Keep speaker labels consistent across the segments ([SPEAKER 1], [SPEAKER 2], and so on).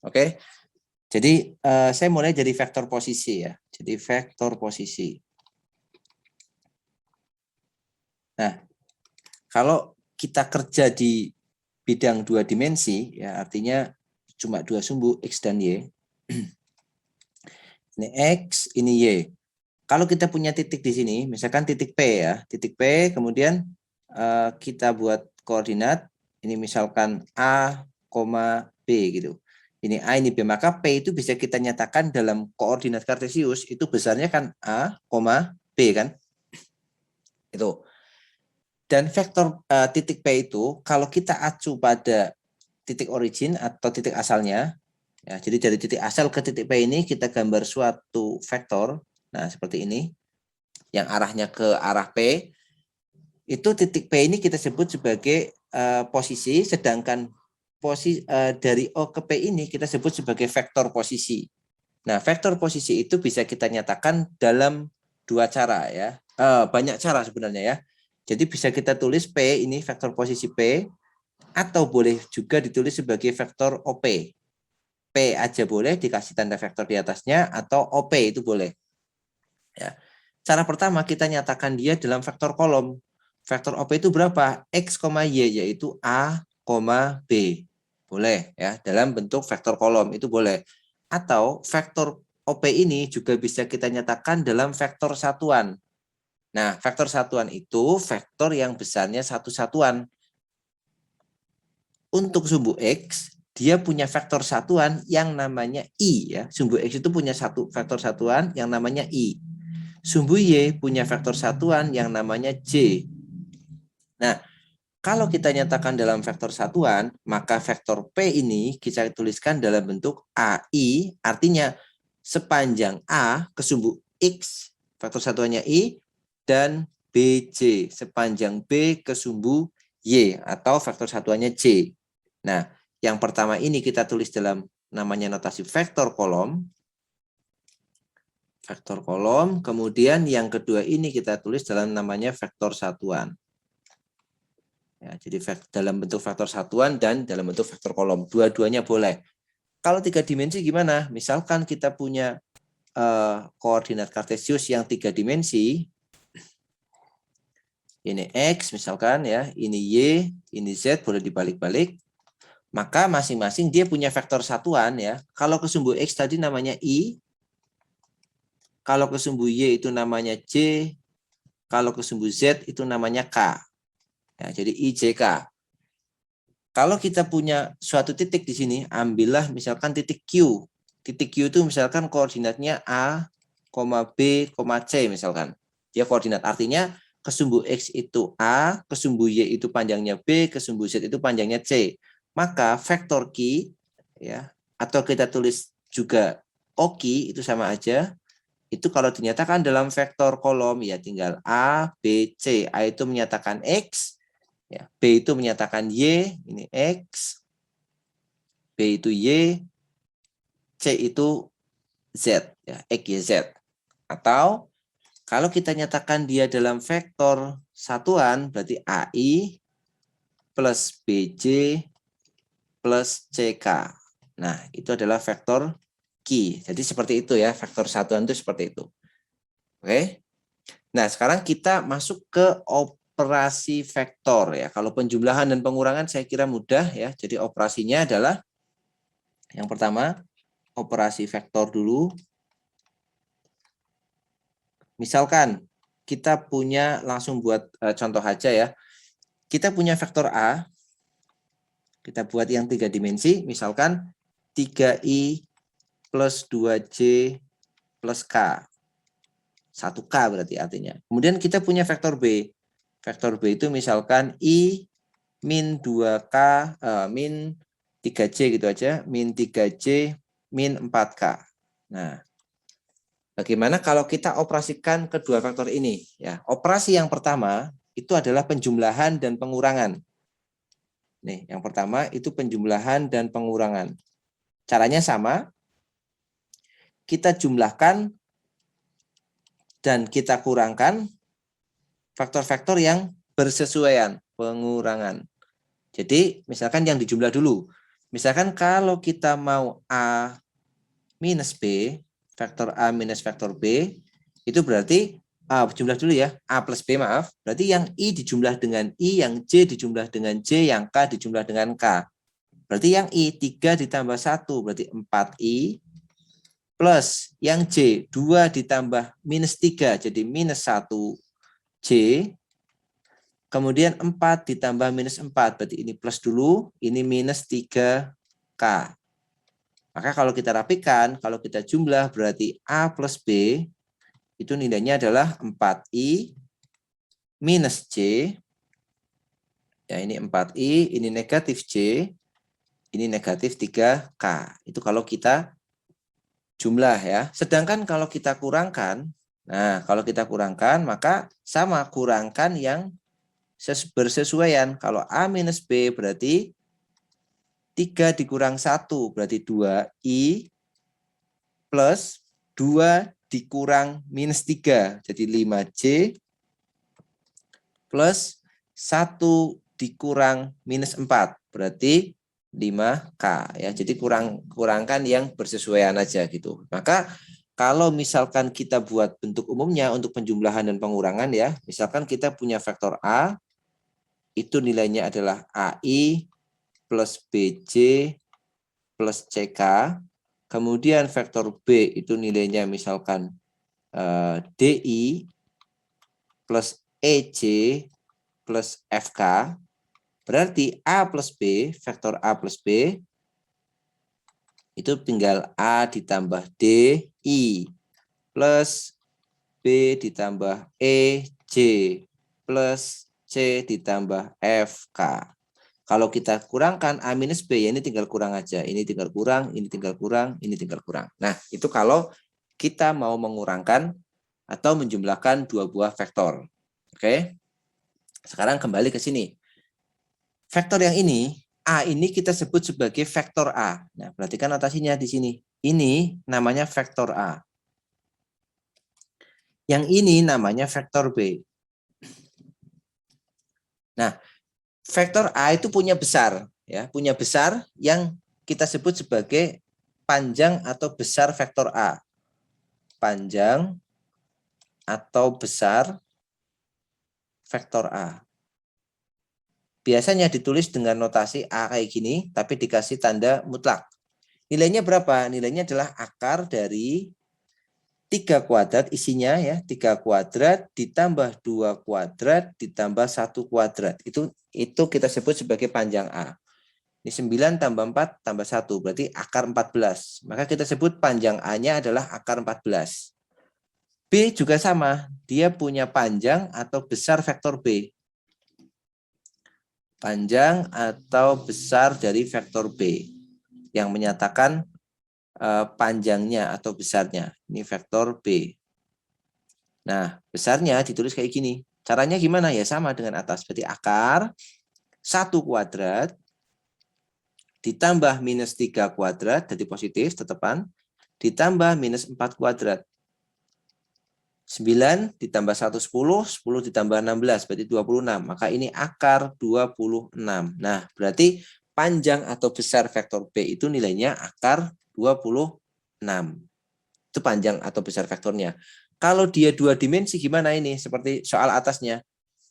[SPEAKER 1] Oke. Jadi saya mulai dari vektor posisi ya. Jadi vektor posisi. Nah, kalau kita kerja di bidang 2 dimensi, ya artinya cuma 2 sumbu X dan Y. Ini X, ini Y. Kalau kita punya titik di sini, misalkan titik P ya, titik P, kemudian kita buat koordinat, ini misalkan A, B gitu. Ini A, ini B, maka P itu bisa kita nyatakan dalam koordinat kartesius, itu besarnya kan A, B kan? Itu. Dan vektor titik P itu, kalau kita acu pada titik origin atau titik asalnya, ya, jadi dari titik asal ke titik P ini kita gambar suatu vektor, nah seperti ini, yang arahnya ke arah P, itu titik P ini kita sebut sebagai posisi, sedangkan posisi dari O ke P ini kita sebut sebagai vektor posisi. Nah, vektor posisi itu bisa kita nyatakan dalam 2 cara ya, banyak cara sebenarnya ya. Jadi bisa kita tulis P ini vektor posisi P, atau boleh juga ditulis sebagai vektor OP. P aja boleh dikasih tanda vektor di atasnya, atau OP itu boleh. Ya. Cara pertama kita nyatakan dia dalam vektor kolom. Vektor OP itu berapa? X, Y, yaitu A, B. Boleh ya, dalam bentuk vektor kolom itu boleh. Atau vektor OP ini juga bisa kita nyatakan dalam vektor satuan. Nah, vektor satuan itu vektor yang besarnya satu satuan. Untuk sumbu X, dia punya vektor satuan yang namanya I ya. Sumbu X itu punya satu vektor satuan yang namanya I. Sumbu Y punya vektor satuan yang namanya J. Nah, kalau kita nyatakan dalam vektor satuan, maka vektor P ini kita tuliskan dalam bentuk AI, artinya sepanjang A ke sumbu X, vektor satuannya I, dan BJ, sepanjang B ke sumbu Y, atau vektor satuannya J. Nah, yang pertama ini kita tulis dalam namanya notasi vektor kolom, kemudian yang kedua ini kita tulis dalam namanya vektor satuan. Ya, jadi dalam bentuk vektor satuan dan dalam bentuk vektor kolom. Dua-duanya boleh. Kalau 3 dimensi gimana? Misalkan kita punya koordinat kartesius yang 3 dimensi. Ini X misalkan ya, ini Y, ini Z, boleh dibalik-balik. Maka masing-masing dia punya vektor satuan ya. Kalau ke sumbu X tadi namanya I, kalau ke sumbu Y itu namanya J, kalau ke sumbu Z itu namanya K. Ya, jadi IJK. Kalau kita punya suatu titik di sini, ambillah misalkan titik Q. Titik Q itu misalkan koordinatnya A, B, C misalkan. Dia koordinat, artinya ke sumbu X itu A, ke sumbu Y itu panjangnya B, ke sumbu Z itu panjangnya C. Maka vektor Q, ya, atau kita tulis juga OQ itu sama aja. Itu kalau dinyatakan dalam vektor kolom, ya tinggal A, B, C. A itu menyatakan X, ya, B itu menyatakan Y, ini X, B itu Y, C itu Z, ya, X, Y, Z. Atau kalau kita nyatakan dia dalam vektor satuan, berarti AI plus BJ plus CK. Nah, itu adalah vektor Q. Jadi seperti itu ya, vektor satuan itu seperti itu. Oke. Nah, sekarang kita masuk ke operasi vektor ya. Kalau penjumlahan dan pengurangan saya kira mudah ya. Jadi operasinya adalah yang pertama operasi vektor dulu. Misalkan kita punya, langsung buat contoh aja ya. Kita punya vektor A. Kita buat yang 3 dimensi, misalkan 3i plus 2j plus k. 1k berarti artinya. Kemudian kita punya vektor B. Vektor B itu misalkan I min 2K, min 3J gitu aja, min 3J, min 4K. Nah, bagaimana kalau kita operasikan kedua vektor ini? Ya, operasi yang pertama itu adalah penjumlahan dan pengurangan. Nih, yang pertama itu penjumlahan dan pengurangan. Caranya sama. Kita jumlahkan dan kita kurangkan faktor-faktor yang bersesuaian, pengurangan. Jadi, misalkan yang dijumlah dulu. Misalkan kalau kita mau A minus B, faktor A minus faktor B, itu berarti jumlah dulu ya, A plus B maaf, berarti yang I dijumlah dengan I, yang J dijumlah dengan J, yang K dijumlah dengan K. Berarti yang I 3 ditambah 1, berarti 4I, plus yang J 2 ditambah minus 3, jadi minus 1J, kemudian 4 ditambah minus 4, berarti ini plus dulu, ini minus 3K. Maka kalau kita rapikan, kalau kita jumlah berarti A plus B itu nilainya adalah 4I minus J. Ya, ini 4I, ini negatif J, ini negatif 3K. Itu kalau kita jumlah ya. Sedangkan kalau kita kurangkan, nah kalau kita kurangkan maka sama kurangkan yang bersesuaian. Kalau A minus B berarti 3 dikurang 1 berarti 2I plus 2 dikurang minus 3 jadi 5J plus 1 dikurang minus 4 berarti 5K ya. Jadi kurangkan yang bersesuaian aja gitu. Maka kalau misalkan kita buat bentuk umumnya untuk penjumlahan dan pengurangan ya, misalkan kita punya vektor A itu nilainya adalah AI plus BJ plus CK. Kemudian vektor B itu nilainya misalkan DI plus EJ plus FK. Berarti A plus B, vektor A plus B, itu tinggal A ditambah DI plus B ditambah EJ plus C ditambah FK. Kalau kita kurangkan A minus B, ya ini tinggal kurang aja. Ini tinggal kurang, ini tinggal kurang, ini tinggal kurang. Nah, itu kalau kita mau mengurangkan atau menjumlahkan dua buah vektor. Oke. Sekarang kembali ke sini. Vektor yang ini, A ini kita sebut sebagai vektor A. Nah, perhatikan notasinya di sini. Ini namanya vektor A. Yang ini namanya vektor B. Nah, vektor A itu punya besar, ya, punya besar yang kita sebut sebagai panjang atau besar vektor A. Panjang atau besar vektor A. Biasanya ditulis dengan notasi A kayak gini, tapi dikasih tanda mutlak. Nilainya berapa? Nilainya adalah akar dari 3 kuadrat isinya ya, 3 kuadrat ditambah 2 kuadrat ditambah 1 kuadrat. Itu kita sebut sebagai panjang A. Ini 9 tambah 4 tambah 1, berarti akar 14. Maka kita sebut panjang A-nya adalah akar 14. B juga sama, dia punya panjang atau besar vektor B. Panjang atau besar dari vektor B yang menyatakan panjangnya atau besarnya. Ini vektor B. Nah, besarnya ditulis kayak gini. Caranya gimana? Ya sama dengan atas. Berarti akar 1 kuadrat ditambah minus 3 kuadrat, jadi positif, tetepan, ditambah minus 4 kuadrat. 9 ditambah 1, 10, 10 ditambah 16, berarti 26. Maka ini akar 26. Nah, berarti panjang atau besar vektor B itu nilainya akar 26. Itu panjang atau besar vektornya. Kalau dia 2 dimensi gimana ini? Seperti soal atasnya.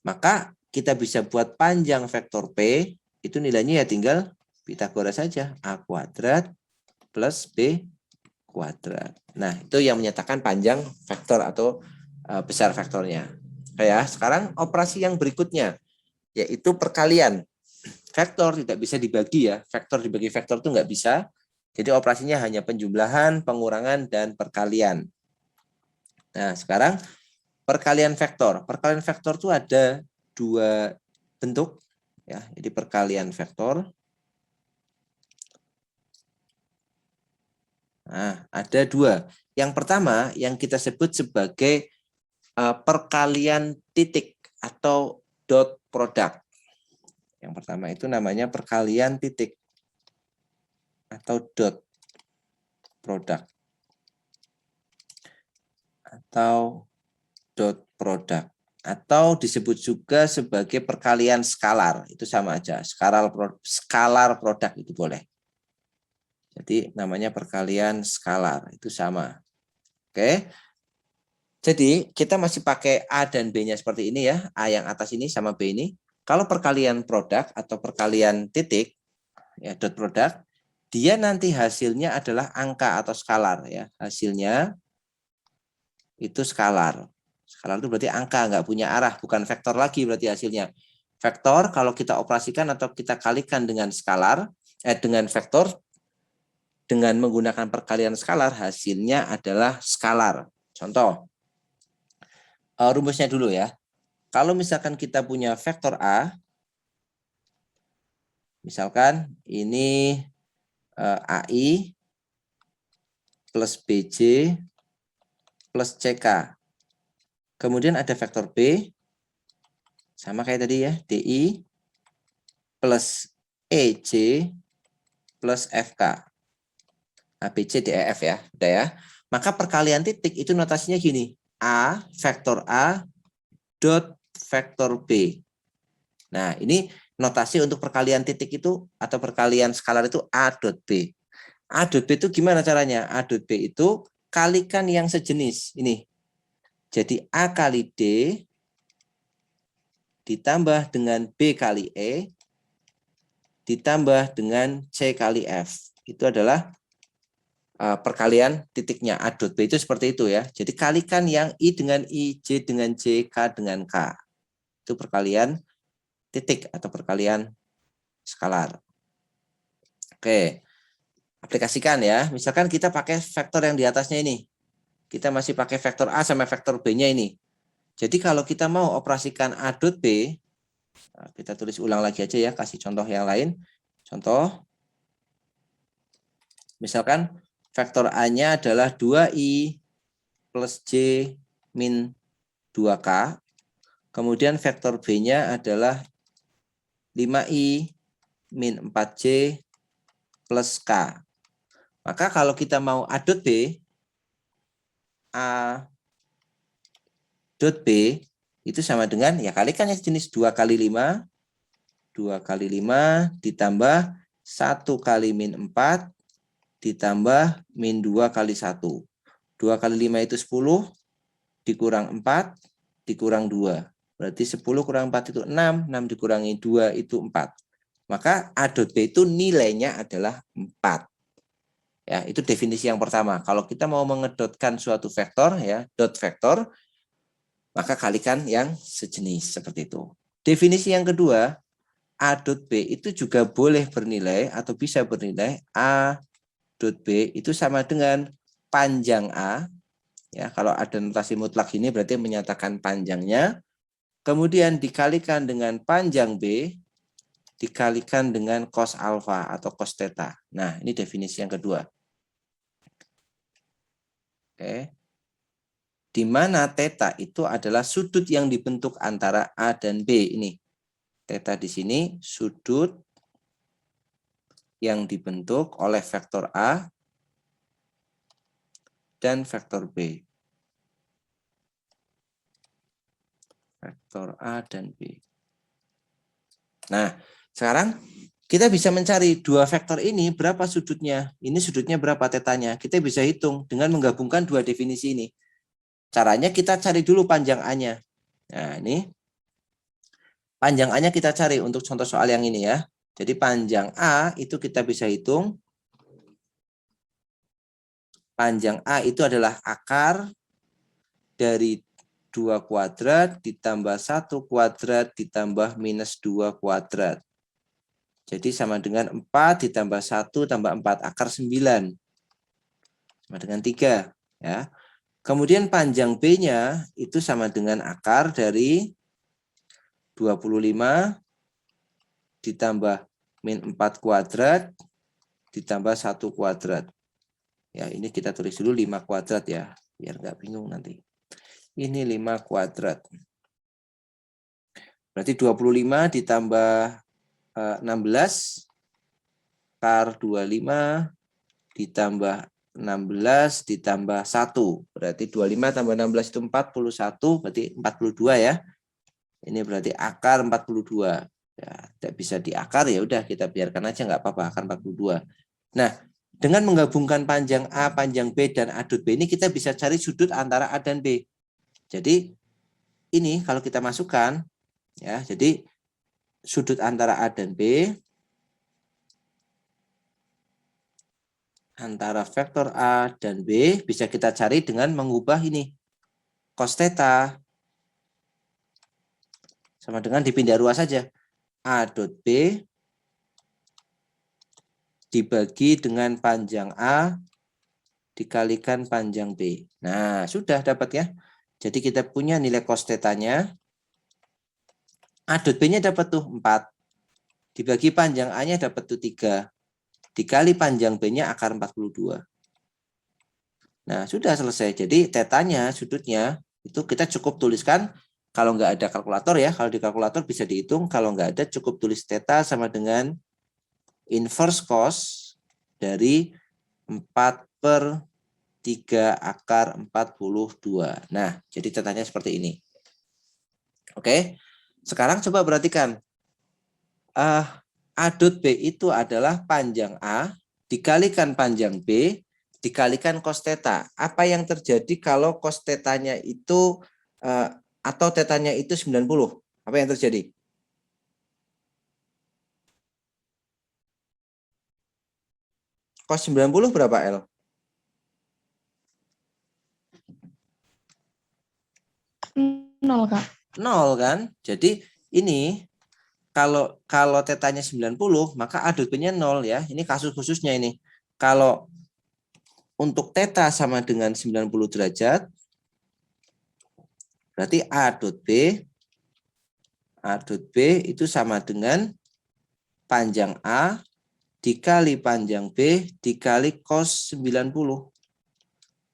[SPEAKER 1] Maka kita bisa buat panjang vektor P, itu nilainya ya tinggal Pitagoras saja. A kuadrat plus B kuadrat. Nah, itu yang menyatakan panjang vektor atau besar vektornya. Ya, sekarang operasi yang berikutnya, yaitu perkalian. Vektor tidak bisa dibagi ya. Vektor dibagi vektor itu nggak bisa. Jadi operasinya hanya penjumlahan, pengurangan, dan perkalian. Nah, sekarang perkalian vektor. Perkalian vektor itu ada 2 bentuk. Ya, jadi perkalian vektor. Nah, ada 2. Yang pertama yang kita sebut sebagai perkalian titik atau dot product. Yang pertama itu namanya perkalian titik atau dot product. Atau dot product. Atau disebut juga sebagai perkalian skalar. Itu sama aja. Skalar product itu boleh. Jadi namanya perkalian skalar, itu sama. Oke. Jadi kita masih pakai A dan B-nya seperti ini ya. A yang atas ini sama B ini. Kalau perkalian produk atau perkalian titik, ya dot produk, dia nanti hasilnya adalah angka atau skalar ya. Hasilnya itu skalar. Skalar itu berarti angka, nggak punya arah, bukan vektor lagi berarti hasilnya. Vektor kalau kita operasikan atau kita kalikan dengan skalar, dengan vektor, dengan menggunakan perkalian skalar, hasilnya adalah skalar. Contoh, rumusnya dulu ya. Kalau misalkan kita punya vektor A, misalkan ini AI plus BJ plus CK. Kemudian ada vektor B, sama kayak tadi ya, DI plus EJ plus FK. ABC, DEF ya, udah ya. Maka perkalian titik itu notasinya gini, A, vektor A, dot vektor B. Nah, ini notasi untuk perkalian titik itu, atau perkalian skalar itu A dot B. A dot B itu gimana caranya? A dot B itu kalikan yang sejenis, ini. Jadi A kali D ditambah dengan B kali E, ditambah dengan C kali F. Itu adalah perkalian titiknya. A dot B itu seperti itu ya. Jadi kalikan yang I dengan I, J dengan J, K dengan K. Itu perkalian titik atau perkalian skalar. Oke, aplikasikan ya. Misalkan kita pakai vektor yang di atasnya ini. Kita masih pakai vektor A sama vektor B-nya ini. Jadi kalau kita mau operasikan A dot B, kita tulis ulang lagi aja ya, kasih contoh yang lain. Contoh, misalkan vektor A-nya adalah 2I plus J min 2K. Kemudian vektor B-nya adalah 5I min 4J plus K. Maka kalau kita mau A dot B, A dot B itu sama dengan, ya kalikan yang jenis 2 kali 5, 2 kali 5 ditambah 1 kali min 4 ditambah min 2 kali 1. 2 kali 5 itu 10, dikurang 4, dikurang 2. Berarti 10 kurang 4 itu 6, 6 dikurangi 2 itu 4. Maka A dot B itu nilainya adalah 4. Ya, itu definisi yang pertama. Kalau kita mau mengedotkan suatu vektor, ya, dot vektor, maka kalikan yang sejenis seperti itu. Definisi yang kedua, A dot B itu juga boleh bernilai atau bisa bernilai A dot B itu sama dengan panjang A. Ya, kalau ada notasi mutlak ini berarti menyatakan panjangnya. Kemudian dikalikan dengan panjang B, dikalikan dengan cos alfa atau cos theta. Nah, ini definisi yang kedua. Oke. Di mana theta itu adalah sudut yang dibentuk antara A dan B ini. Theta di sini sudut yang dibentuk oleh vektor A dan vektor B. Vektor A dan B. Nah, sekarang kita bisa mencari dua vektor ini berapa sudutnya. Ini sudutnya berapa tetanya. Kita bisa hitung dengan menggabungkan dua definisi ini. Caranya kita cari dulu panjang A-nya. Nah, ini panjang A-nya kita cari untuk contoh soal yang ini ya. Jadi panjang A itu kita bisa hitung. Panjang A itu adalah akar dari 2 kuadrat ditambah 1 kuadrat ditambah minus 2 kuadrat. Jadi sama dengan 4 ditambah 1 tambah 4, akar 9. Sama dengan 3. Ya. Kemudian panjang B-nya itu sama dengan akar dari 25 ditambah min 4 kuadrat ditambah 1 kuadrat. Ya, ini kita tulis dulu 5 kuadrat ya, biar nggak bingung nanti. Ini 5 kuadrat. Berarti 25 ditambah 16, akar 25 ditambah 16 ditambah 1. Berarti 25 tambah 16 itu 41, berarti 42 ya. Ini berarti akar 42. Ya, tidak bisa diakar ya udah kita biarkan aja nggak apa-apa akar 42. Nah, Dengan menggabungkan panjang A, panjang B, dan A dot B ini kita bisa cari sudut antara A dan B. Jadi ini kalau kita masukkan, ya, jadi sudut antara A dan B, antara vektor A dan B bisa kita cari dengan mengubah ini. Cos theta sama dengan dipindah ruas saja. A dot B dibagi dengan panjang A dikalikan panjang B. Nah, sudah dapat ya. Jadi kita punya nilai cos theta-nya. A dot B-nya dapat tuh 4. Dibagi panjang A-nya dapat tuh 3. Dikali panjang B-nya akar 42. Nah, sudah selesai. Jadi tetanya, sudutnya, itu kita cukup tuliskan. Kalau nggak ada kalkulator ya, kalau di kalkulator bisa dihitung. Kalau nggak ada, cukup tulis theta sama dengan inverse cos dari 4/3 akar 42. Nah, jadi tetanya seperti ini. Oke, sekarang coba perhatikan. A dot B itu adalah panjang A dikalikan panjang B dikalikan cos theta. Apa yang terjadi kalau cos theta-nya itu atau theta-nya itu 90? Apa yang terjadi? Cos 90 berapa L?
[SPEAKER 2] 0, Kak.
[SPEAKER 1] 0 kan? Jadi ini kalau tetanya 90 maka A dot B-nya 0 ya. Ini kasus khususnya ini. Kalau untuk theta sama dengan 90 derajat berarti A dot B itu sama dengan panjang A dikali panjang B dikali cos 90.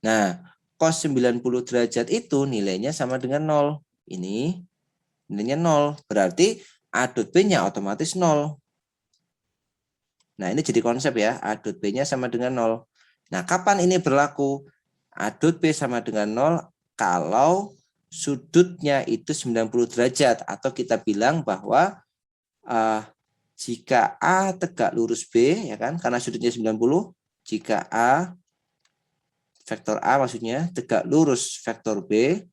[SPEAKER 1] Nah, cos 90 derajat itu nilainya sama dengan 0. Ini nilainya 0. Berarti A dot B-nya otomatis 0. Nah, ini jadi konsep ya. A dot B-nya sama dengan 0. Nah, kapan ini berlaku? A dot B sama dengan 0 kalau sudutnya itu 90 derajat. Atau kita bilang bahwa jika A tegak lurus B, ya kan, karena sudutnya 90, jika A, vektor A maksudnya, tegak lurus vektor B,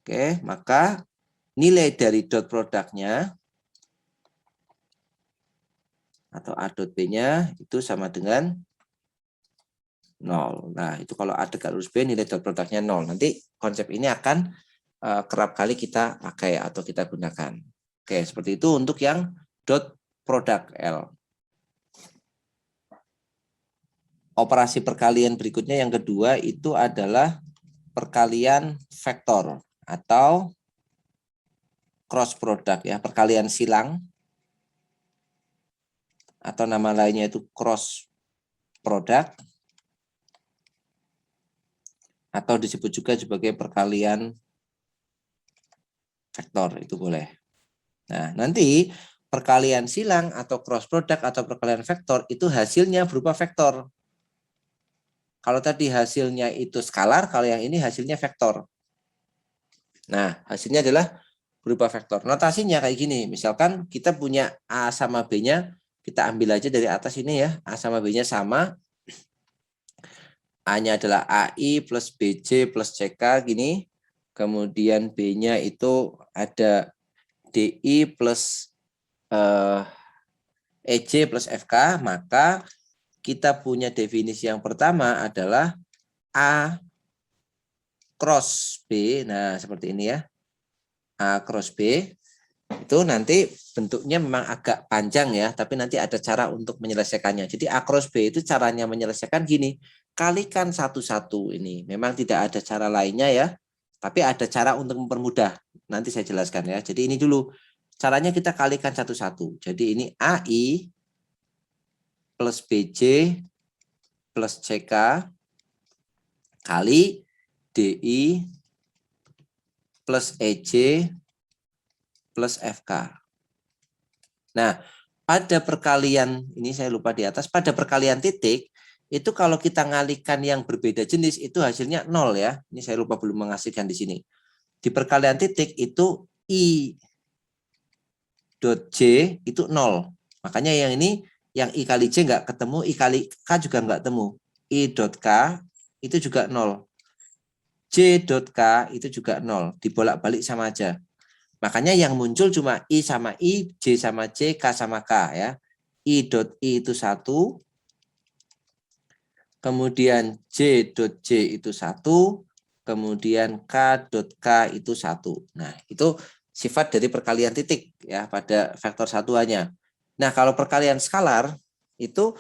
[SPEAKER 1] oke, maka nilai dari dot produknya, atau A dot B-nya, itu sama dengan 0. Nah, itu kalau A tegak lurus B, nilai dot produknya 0. Nanti konsep ini akan kerap kali kita pakai atau kita gunakan. Oke, seperti itu untuk yang dot produk L. Operasi perkalian berikutnya yang kedua itu adalah perkalian vektor atau cross product ya, perkalian silang atau nama lainnya itu cross product atau disebut juga sebagai perkalian vektor, itu boleh. Nah, nanti perkalian silang atau cross product atau perkalian vektor itu hasilnya berupa vektor. Kalau tadi hasilnya itu skalar, kalau yang ini hasilnya vektor. Nah, hasilnya adalah berupa vektor. Notasinya kayak gini, misalkan kita punya A sama B-nya, kita ambil aja dari atas ini ya, A sama B-nya sama, A-nya adalah AI plus BJ plus CK gini, kemudian B-nya itu ada DI plus EJ plus FK, maka kita punya definisi yang pertama adalah A cross B, nah seperti ini ya, A cross B, itu nanti bentuknya memang agak panjang ya, tapi nanti ada cara untuk menyelesaikannya. Jadi A cross B itu caranya menyelesaikan gini, kalikan satu-satu ini. Memang tidak ada cara lainnya ya, tapi ada cara untuk mempermudah. Nanti saya jelaskan ya. Jadi ini dulu, caranya kita kalikan satu-satu. Jadi ini AI plus BJ plus CK kali DI plus EJ plus FK. Nah, pada perkalian, ini saya lupa di atas, pada perkalian titik, itu kalau kita ngalikan yang berbeda jenis, itu hasilnya 0 ya. Ini saya lupa belum mengasihkan di sini. Di perkalian titik itu I dot J itu 0. Makanya yang ini Yang I kali J nggak ketemu, I kali K juga nggak ketemu. I dot K itu juga 0. J dot K itu juga 0. Dibolak-balik sama aja. Makanya yang muncul cuma I sama I, J sama J, K sama K ya. I dot I itu 1. Kemudian J dot J itu 1. Kemudian K dot K itu 1. Nah, itu sifat dari perkalian titik ya pada vektor satuannya. Nah, kalau perkalian skalar itu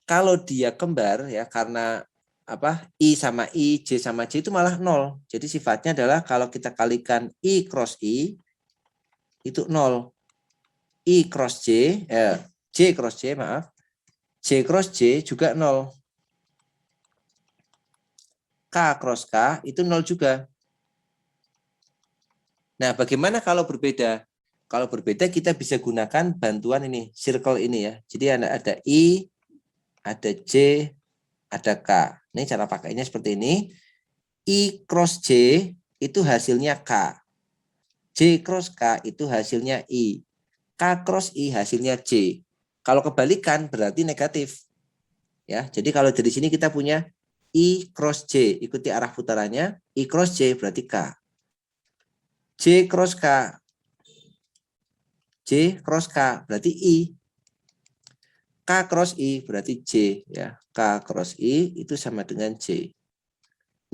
[SPEAKER 1] kalau dia kembar ya karena apa? I sama I, J sama J itu malah 0. Jadi sifatnya adalah kalau kita kalikan I cross I itu 0. I cross J, J cross J maaf. J cross J juga 0. K cross K itu 0 juga. Nah, bagaimana kalau berbeda? Kalau berbeda kita bisa gunakan bantuan ini, circle ini ya. Jadi ada I, ada J, ada K. Ini cara pakainya seperti ini. I cross J itu hasilnya K. J cross K itu hasilnya I. K cross I hasilnya J. Kalau kebalikan berarti negatif. Ya, jadi kalau dari sini kita punya I cross J, ikuti arah putarannya. I cross J berarti K. J cross K. J cross K berarti I. K cross I berarti J ya. K cross I itu sama dengan J.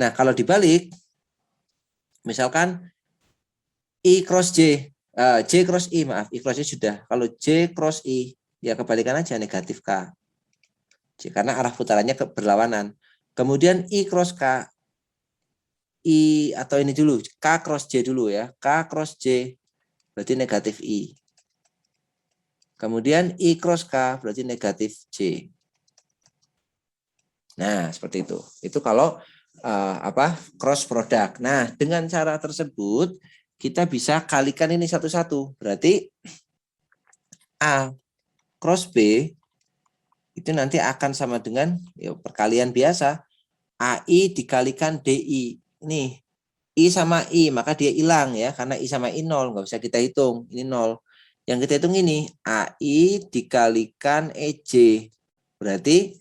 [SPEAKER 1] Nah, kalau dibalik misalkan I cross J, J cross I maaf, I cross I sudah. Kalau J cross I ya kebalikan aja negatif K. J, karena arah putarannya berlawanan. Kemudian I cross K, I atau ini dulu, K cross J dulu ya. K cross J berarti negatif I. Kemudian I cross K berarti negatif J. Nah, seperti itu. Itu kalau cross product. Nah, dengan cara tersebut kita bisa kalikan ini satu-satu. Berarti A cross B itu nanti akan sama dengan ya, perkalian biasa. AI dikalikan DI. Nih, I sama I, maka dia hilang ya. Karena I sama I 0, nggak bisa kita hitung. Ini 0. Yang kita hitung ini, AI dikalikan EJ. Berarti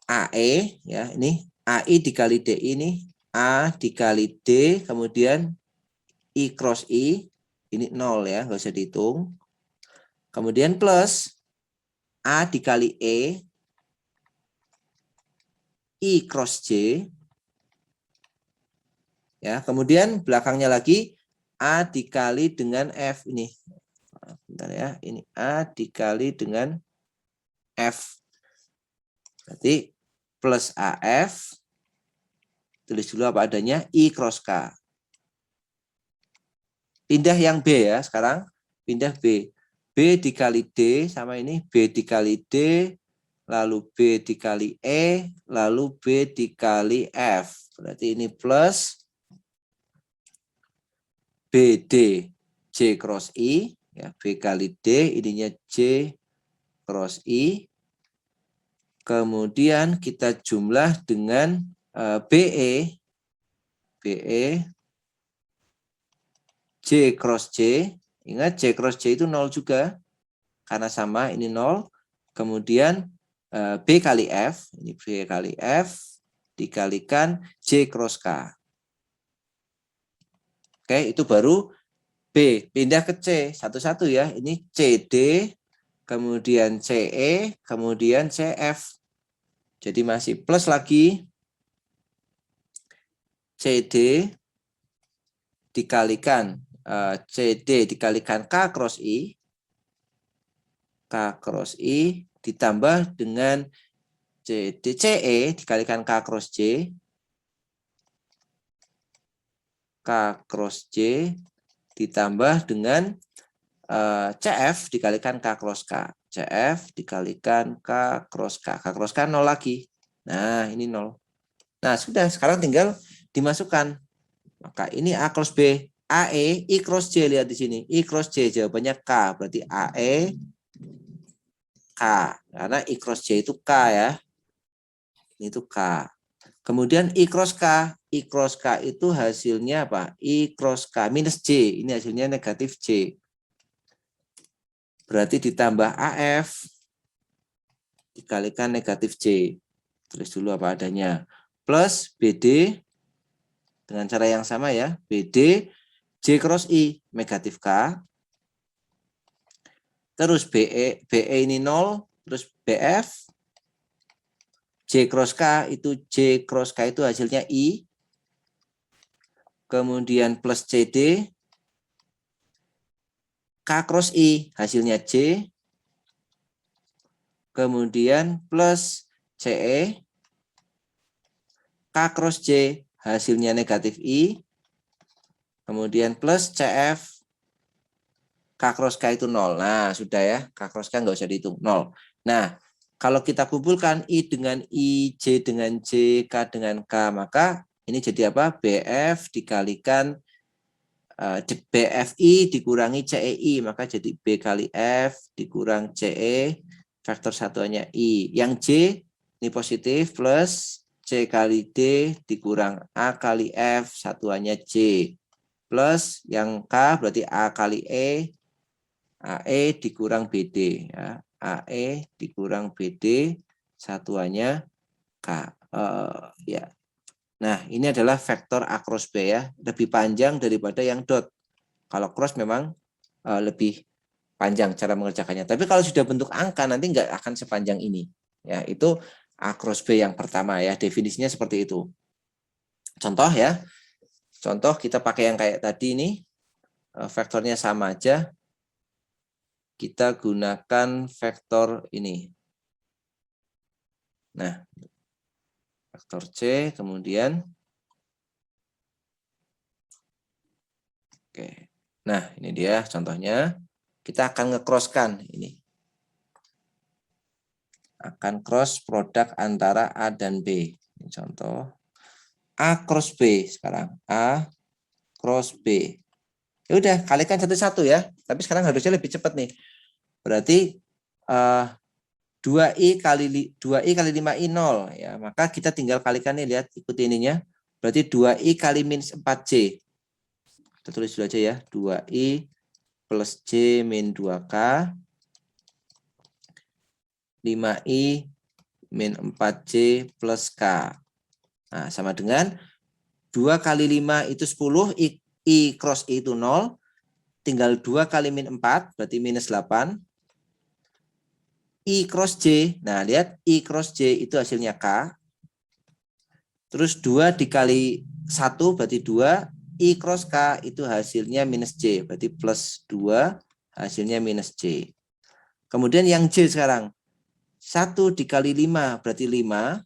[SPEAKER 1] AE, ya ini AI dikali DI ini. A dikali D, kemudian I cross I. Ini 0 ya, nggak usah dihitung. Kemudian plus A dikali E. I cross J. Ya, kemudian belakangnya lagi A dikali dengan F ini. Bentar ya, ini A dikali dengan F. Berarti plus AF. Tulis dulu apa adanya, I cross K. Pindah yang B ya, sekarang pindah B. B dikali D sama ini, B dikali D, lalu B dikali E, lalu B dikali F. Berarti ini plus BD J cross I, ya, B kali D, ininya J cross I. Kemudian kita jumlah dengan BE J cross J. Ingat J cross J itu 0 juga, karena sama, ini 0. Kemudian B kali F, ini B kali F, dikalikan J cross K. Oke, itu baru B. Pindah ke C, satu-satu ya. Ini CD, kemudian CE, kemudian CF. Jadi masih plus lagi CD dikalikan CD dikalikan K cross I. K cross I ditambah dengan CD CE dikalikan K cross J. K cross J ditambah dengan CF dikalikan K cross K. CF dikalikan K cross K. K cross K 0 lagi. Nah, ini 0. Nah, sudah. Sekarang tinggal dimasukkan. Maka ini A cross B. AE, I cross J. Lihat di sini. I cross J. Jawabannya K. Berarti AE, K. Karena I cross J itu K ya. Ini itu K. Kemudian I cross K. I cross K itu hasilnya apa? I cross K minus J. Ini hasilnya negatif J. Berarti ditambah AF dikalikan negatif C. Tulis dulu apa adanya. Plus BD dengan cara yang sama ya. BD J cross I negatif K. Terus BE ini 0. Terus BF. J cross K itu hasilnya I. Kemudian plus CD. K cross I hasilnya J. Kemudian plus CE. K cross J hasilnya negatif I. Kemudian plus CF. K cross K itu 0. Nah, sudah ya. K cross K nggak usah dihitung. 0. Nah, kalau kita kumpulkan I dengan I, J dengan J, K dengan K, maka ini jadi apa? BF dikalikan BFI dikurangi CEI, maka jadi B kali F dikurang CE, faktor satuannya I. Yang J ini positif plus C kali D dikurang A kali F, satuannya J. Plus yang K berarti A kali E, AE dikurang BD. Ya. AE dikurang BD, satuannya K. Ya. Nah, ini adalah vektor A cross B ya, lebih panjang daripada yang dot. Kalau cross memang lebih panjang cara mengerjakannya. Tapi kalau sudah bentuk angka nanti nggak akan sepanjang ini. Ya, itu A cross B yang pertama ya, definisinya seperti itu. Contoh ya. Contoh kita pakai yang kayak tadi ini. Vektornya sama aja. Kita gunakan vektor ini. Nah, vektor C kemudian oke. Nah, ini dia contohnya. Kita akan nge-cross-kan ini. Akan cross produk antara A dan B. Ini contoh. A cross B sekarang. A cross B. Ya udah, kalikan satu-satu ya. Tapi sekarang harusnya lebih cepat nih. Berarti 2i kali 5i 0 ya. Maka kita tinggal kalikan nih, lihat ikuti ininya. Berarti 2i kali minus 4j. Kita tulis dulu aja ya. 2i plus j min 2k. 5i min 4j plus k. Nah, sama dengan 2 kali 5 itu 10, I cross I itu 0. Tinggal 2 kali min 4, berarti minus 8. I cross J, nah lihat I cross J itu hasilnya K. Terus 2 dikali 1 berarti 2. I cross K itu hasilnya minus J, berarti plus 2 hasilnya minus J. Kemudian yang J sekarang. 1 dikali 5 berarti 5.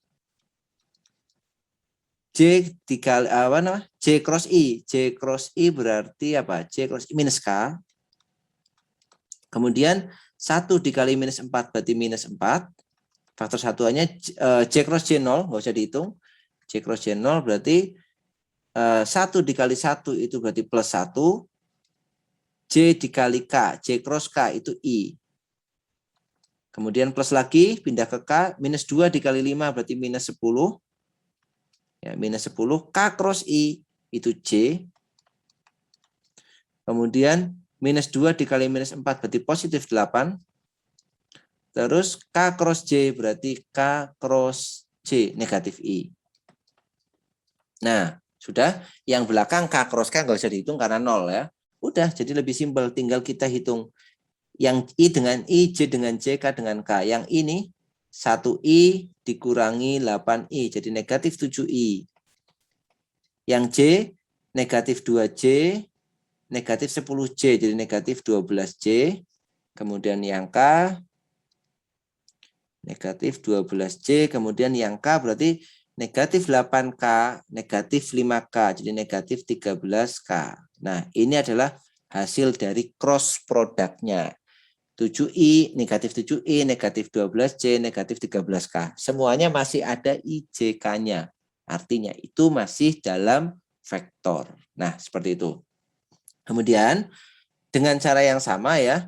[SPEAKER 1] J dikali apa namanya? J cross I. J cross I berarti apa? J cross I minus K. Kemudian 1 dikali minus 4 berarti minus 4. Faktor satuannya J cross J 0, nggak usah dihitung. J cross J 0 berarti 1 dikali 1 itu berarti plus 1. J dikali K. J cross K itu I. Kemudian plus lagi, pindah ke K. Minus 2 dikali 5 berarti minus 10. Ya, minus 10. K cross I itu J. Kemudian minus 2 dikali minus 4 berarti positif 8. Terus K cross J berarti K cross J negatif I. Nah, sudah. Yang belakang K cross K nggak usah dihitung karena 0 ya. Udah, jadi lebih simpel. Tinggal kita hitung. Yang I dengan I, J dengan J, K dengan K. Yang ini 1I dikurangi 8I, jadi negatif 7I. Yang J, negatif 2J, negatif 10J, jadi negatif 12J. Kemudian yang K, negatif 12J. Kemudian yang K berarti negatif 8K, negatif 5K, jadi negatif 13K. Nah, ini adalah hasil dari cross produknya. 7I, negatif 7I, negatif 12J, negatif 13K. Semuanya masih ada IJK-nya. Artinya itu masih dalam vektor. Nah, seperti itu. Kemudian, dengan cara yang sama ya,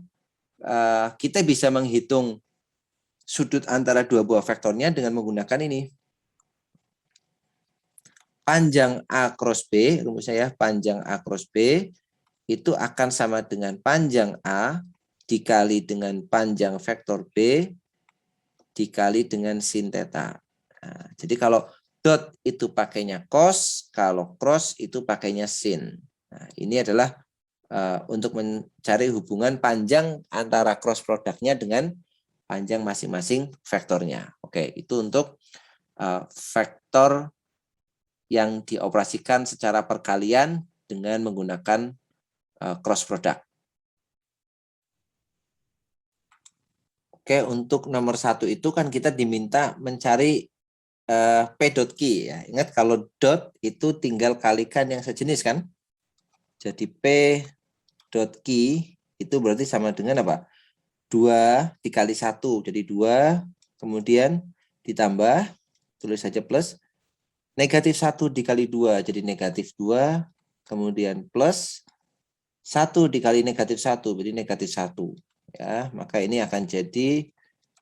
[SPEAKER 1] kita bisa menghitung sudut antara dua buah vektornya dengan menggunakan ini. Panjang A cross B, rumusnya ya, panjang A cross B, itu akan sama dengan panjang A dikali dengan panjang vektor B dikali dengan sin theta. Nah, jadi kalau dot itu pakainya cos, kalau cross itu pakainya sin. Nah, ini adalah untuk mencari hubungan panjang antara cross produknya dengan panjang masing-masing vektornya. Oke, itu untuk vektor yang dioperasikan secara perkalian dengan menggunakan cross product. Oke, untuk nomor 1 itu kan kita diminta mencari P dot key ya. Ingat kalau dot itu tinggal kalikan yang sejenis kan. Jadi P dot key itu berarti sama dengan apa? 2 dikali 1. Jadi 2 kemudian ditambah, tulis saja plus, negatif 1 dikali 2. Jadi negatif 2 kemudian plus 1 dikali negatif 1. Berarti negatif 1. Ya, maka ini akan jadi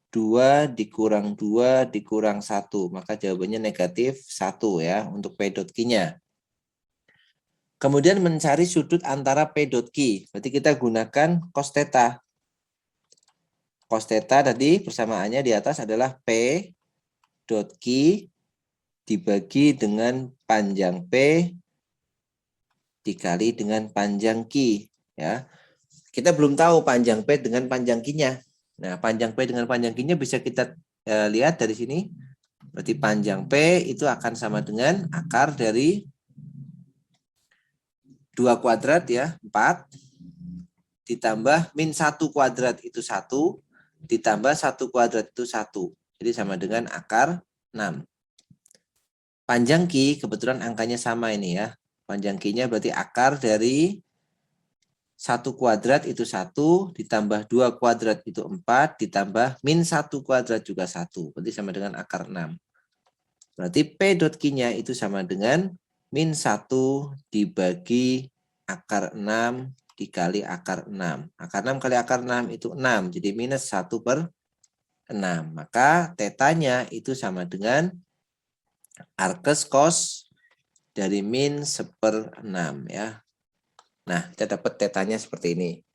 [SPEAKER 1] 2 dikurang 2 dikurang 1. Maka jawabannya negatif 1 ya untuk P dot key-nya. Kemudian mencari sudut antara P dot key. Berarti kita gunakan cos theta. Cos theta tadi persamaannya di atas adalah P dot key dibagi dengan panjang P dikali dengan panjang Q. Ya. Kita belum tahu panjang P dengan panjang Q-nya. Nah, panjang P dengan panjang Q-nya bisa kita lihat dari sini. Berarti panjang P itu akan sama dengan akar dari 2 kuadrat ya, 4, ditambah min 1 kuadrat itu 1, ditambah 1 kuadrat itu 1. Jadi sama dengan akar 6. Panjang Q kebetulan angkanya sama ini ya. Panjang Q-nya berarti akar dari 1 kuadrat itu 1, ditambah 2 kuadrat itu 4, ditambah min 1 kuadrat juga 1. Berarti sama dengan akar 6. Berarti P dot Q-nya itu sama dengan min 1 dibagi akar 6 dikali akar 6. Akar 6 kali akar 6 itu 6. Jadi minus 1 per 6. Maka tetanya itu sama dengan arkes cos dari min 1/6 ya. Nah, kita dapat tetanya seperti ini.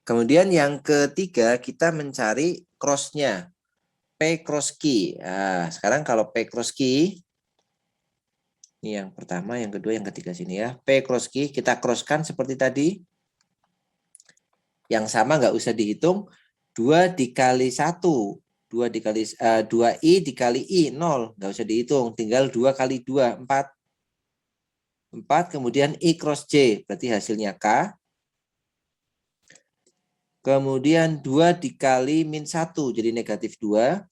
[SPEAKER 1] Kemudian yang ketiga kita mencari cross-nya. P cross Q. Nah, sekarang kalau P cross Q, ini yang pertama, yang kedua, yang ketiga sini ya. P cross Q kita crosskan seperti tadi. Yang sama nggak usah dihitung. 2 dikali 1. 2i dikali i 0. Nggak usah dihitung. Tinggal 2 kali 2, 4. 4 kemudian I cross J. Berarti hasilnya K. Kemudian 2 dikali min 1. Jadi negatif 2.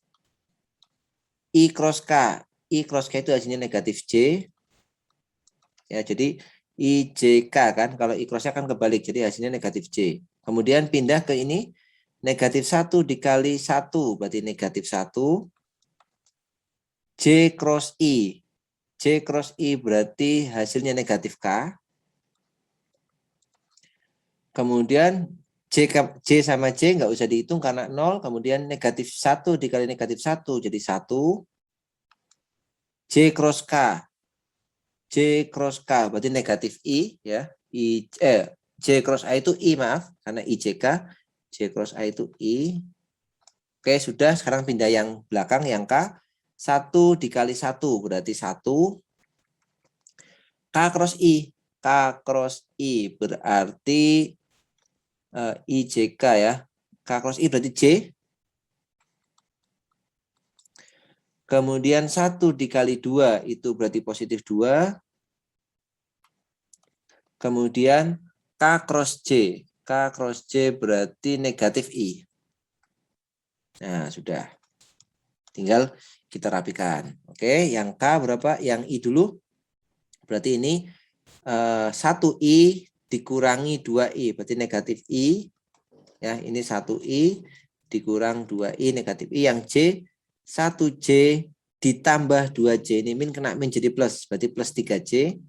[SPEAKER 1] I cross K. I cross K itu hasilnya negatif J. Ya, jadi IJK kan. Kalau I cross-nya kan kebalik. Jadi hasilnya negatif J. Kemudian pindah ke ini. Negatif 1 dikali 1. Berarti negatif 1. J cross I. J cross I berarti hasilnya negatif K. Kemudian J sama J nggak usah dihitung karena 0. Kemudian negatif 1 dikali negatif 1. Jadi 1. J cross K. J cross K berarti negatif I. Ya. J cross I itu I, maaf. Karena IJK. J cross I itu I. Oke, sudah. Sekarang pindah yang belakang, yang K. 1 dikali 1 berarti 1. K cross I. K cross I berarti IJK ya. K cross I berarti J. Kemudian 1 dikali 2 itu berarti positif 2. Kemudian K cross J. K cross J berarti negatif I. Nah, sudah. Tinggal kita rapikan. Oke, yang K berapa? Yang I dulu. Berarti ini 1I dikurangi 2I. Berarti negatif I. Ya, ini 1I dikurang 2I negatif I. Yang J, 1J ditambah 2J. Ini min kena min jadi plus. Berarti plus 3J.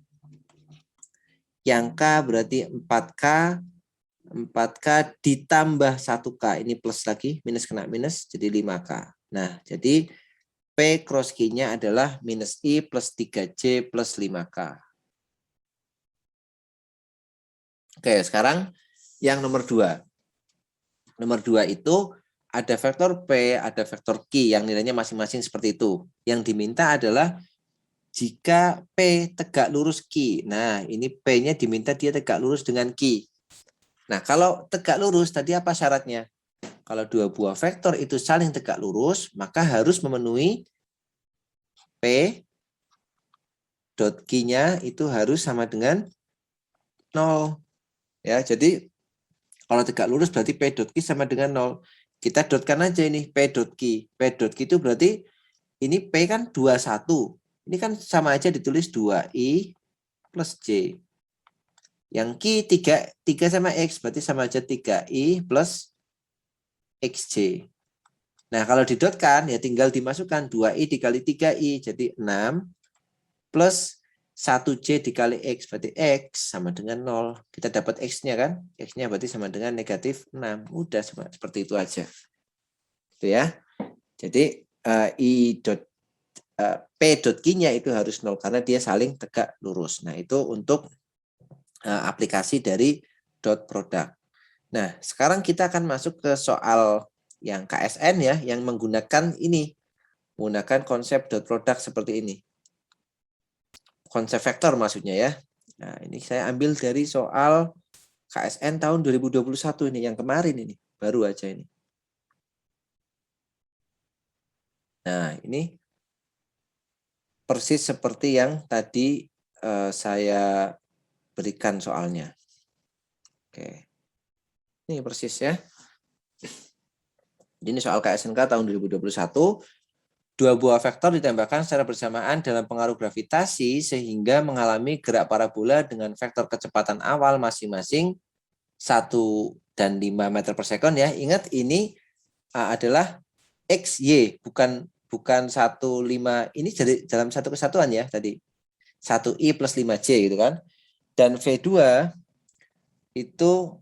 [SPEAKER 1] Yang K berarti 4K. 4K ditambah 1K. Ini plus lagi. Minus kena minus. Jadi 5K. Nah, jadi P cross Q-nya adalah minus I plus 3J plus 5K. Oke, sekarang yang nomor 2. Nomor 2 itu ada vektor P, ada vektor Q yang nilainya masing-masing seperti itu. Yang diminta adalah jika P tegak lurus Q. Nah, ini P-nya diminta dia tegak lurus dengan Q. Nah, kalau tegak lurus, tadi apa syaratnya? Kalau dua buah vektor itu saling tegak lurus, maka harus memenuhi P dot Q-nya itu harus sama dengan 0. Ya, jadi kalau tegak lurus berarti P dot Q sama dengan 0. Kita dotkan aja ini P dot Q. P dot Q itu berarti ini P kan 21. Ini kan sama aja ditulis 2I plus J. Yang Q 3 sama X berarti sama aja 3I plus XJ. Nah, kalau didotkan ya tinggal dimasukkan 2I dikali 3I jadi 6 plus 1J dikali X berarti X sama dengan 0. Kita dapat X-nya kan? X-nya berarti sama dengan negatif 6. Udah seperti itu aja. Itu ya. Jadi P dot Q-nya itu harus 0 karena dia saling tegak lurus. Nah, itu untuk aplikasi dari dot product. Nah, sekarang kita akan masuk ke soal yang KSN ya, yang menggunakan ini. Menggunakan konsep dot product seperti ini. Konsep vektor maksudnya ya. Nah, ini saya ambil dari soal KSN tahun 2021 ini, yang kemarin ini. Baru aja ini. Nah, ini persis seperti yang tadi saya berikan soalnya. Oke. Ini persis ya. Ini soal KSNK tahun 2021. Dua buah vektor ditembakkan secara bersamaan dalam pengaruh gravitasi sehingga mengalami gerak parabola dengan vektor kecepatan awal masing-masing 1 dan 5 meter per sekon ya. Ingat ini adalah XY, bukan 1, 5. Ini jadi dalam satu kesatuan ya tadi. 1I plus 5J gitu kan. Dan V2 itu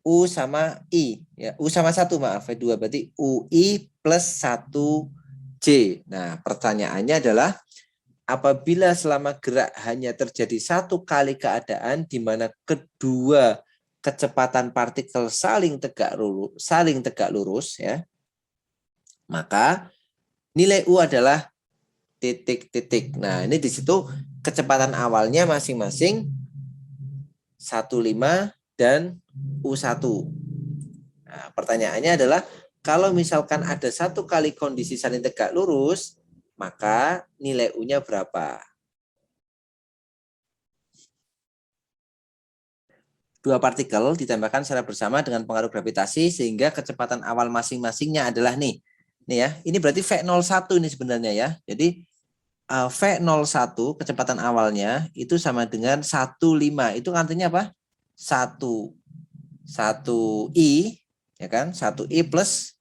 [SPEAKER 1] U sama I ya, U sama 1 maaf, V2 berarti UI plus 1J. Nah, pertanyaannya adalah apabila selama gerak hanya terjadi satu kali keadaan di mana kedua kecepatan partikel saling tegak lurus ya, maka nilai U adalah titik-titik. Nah, ini di situ kecepatan awalnya masing-masing 15 dan U1. Nah, pertanyaannya adalah kalau misalkan ada satu kali kondisi saling tegak lurus, maka nilai U-nya berapa? Dua partikel ditembakkan secara bersama dengan pengaruh gravitasi sehingga kecepatan awal masing-masingnya adalah nih. Nih ya, ini berarti V01 ini sebenarnya ya. Jadi V01 kecepatan awalnya itu sama dengan 15. Itu artinya apa? 1I ya kan? 1I plus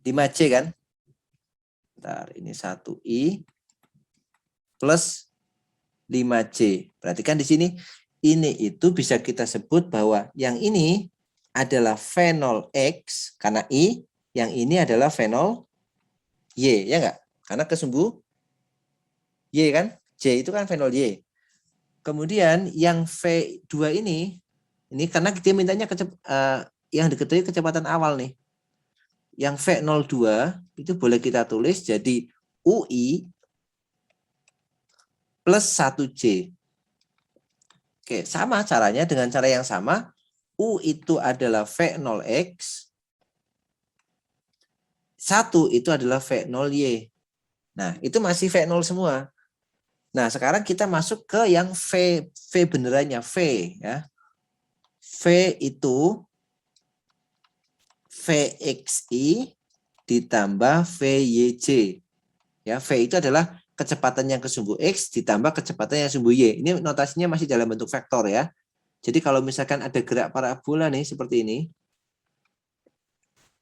[SPEAKER 1] 5J kan? Bentar, ini 1I plus 5J. Berarti kan di sini ini itu bisa kita sebut bahwa yang ini adalah V0X karena I, yang ini adalah V0Y, ya enggak? Karena kesumbu Y kan? J itu kan V0Y. Kemudian yang V2 ini karena dia mintanya yang diketahui kecepatan awal nih. Yang V02 itu boleh kita tulis jadi UI plus 1J. Oke, sama caranya dengan cara yang sama. U itu adalah V0X. 1 itu adalah V0Y. Nah, itu masih V0 semua. Nah, sekarang kita masuk ke yang V benerannya, V ya. V itu VXI ditambah VYJ. Ya, V itu adalah kecepatan yang ke sumbu X ditambah kecepatan yang sumbu Y. Ini notasinya masih dalam bentuk vektor ya. Jadi kalau misalkan ada gerak parabola nih seperti ini.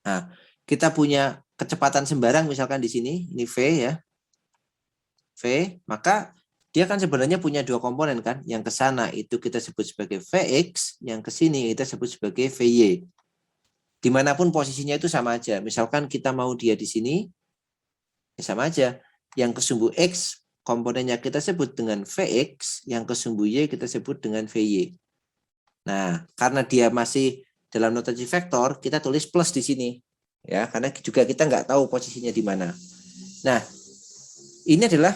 [SPEAKER 1] Nah, kita punya kecepatan sembarang misalkan di sini, ini V ya. V, maka dia kan sebenarnya punya dua komponen kan. Yang ke sana itu kita sebut sebagai Vx, yang ke sini kita sebut sebagai Vy. Dimanapun posisinya itu sama aja. Misalkan kita mau dia di sini, ya sama aja. Yang ke sumbu X, komponennya kita sebut dengan Vx, yang ke sumbu Y kita sebut dengan Vy. Nah, karena dia masih dalam notasi vektor kita tulis plus di sini. Ya, karena juga kita nggak tahu posisinya di mana. Nah, ini adalah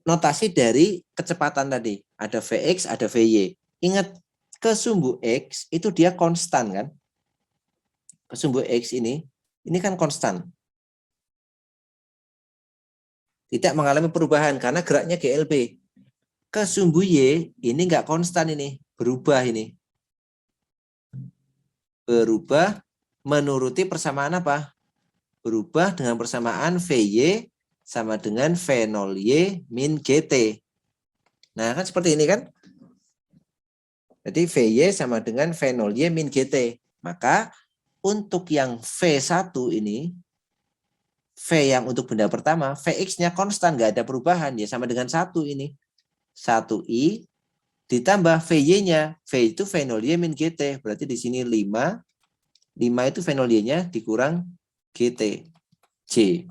[SPEAKER 1] notasi dari kecepatan tadi. Ada Vx, ada Vy. Ingat, ke sumbu X itu dia konstan kan? Ke sumbu X ini kan konstan. Tidak mengalami perubahan karena geraknya GLB. Ke sumbu Y ini nggak konstan ini, berubah ini. Berubah menuruti persamaan apa? Berubah dengan persamaan Vy sama dengan V0Y min GT. Nah, kan seperti ini kan? Jadi Vy sama dengan V0Y min GT. Maka untuk yang V1 ini, V yang untuk benda pertama, Vx-nya konstan, nggak ada perubahan. Ya sama dengan 1 ini. 1I ditambah Vy-nya. V itu V0Y min GT. Berarti di sini 5. 5 itu V0Y-nya dikurang GT. J.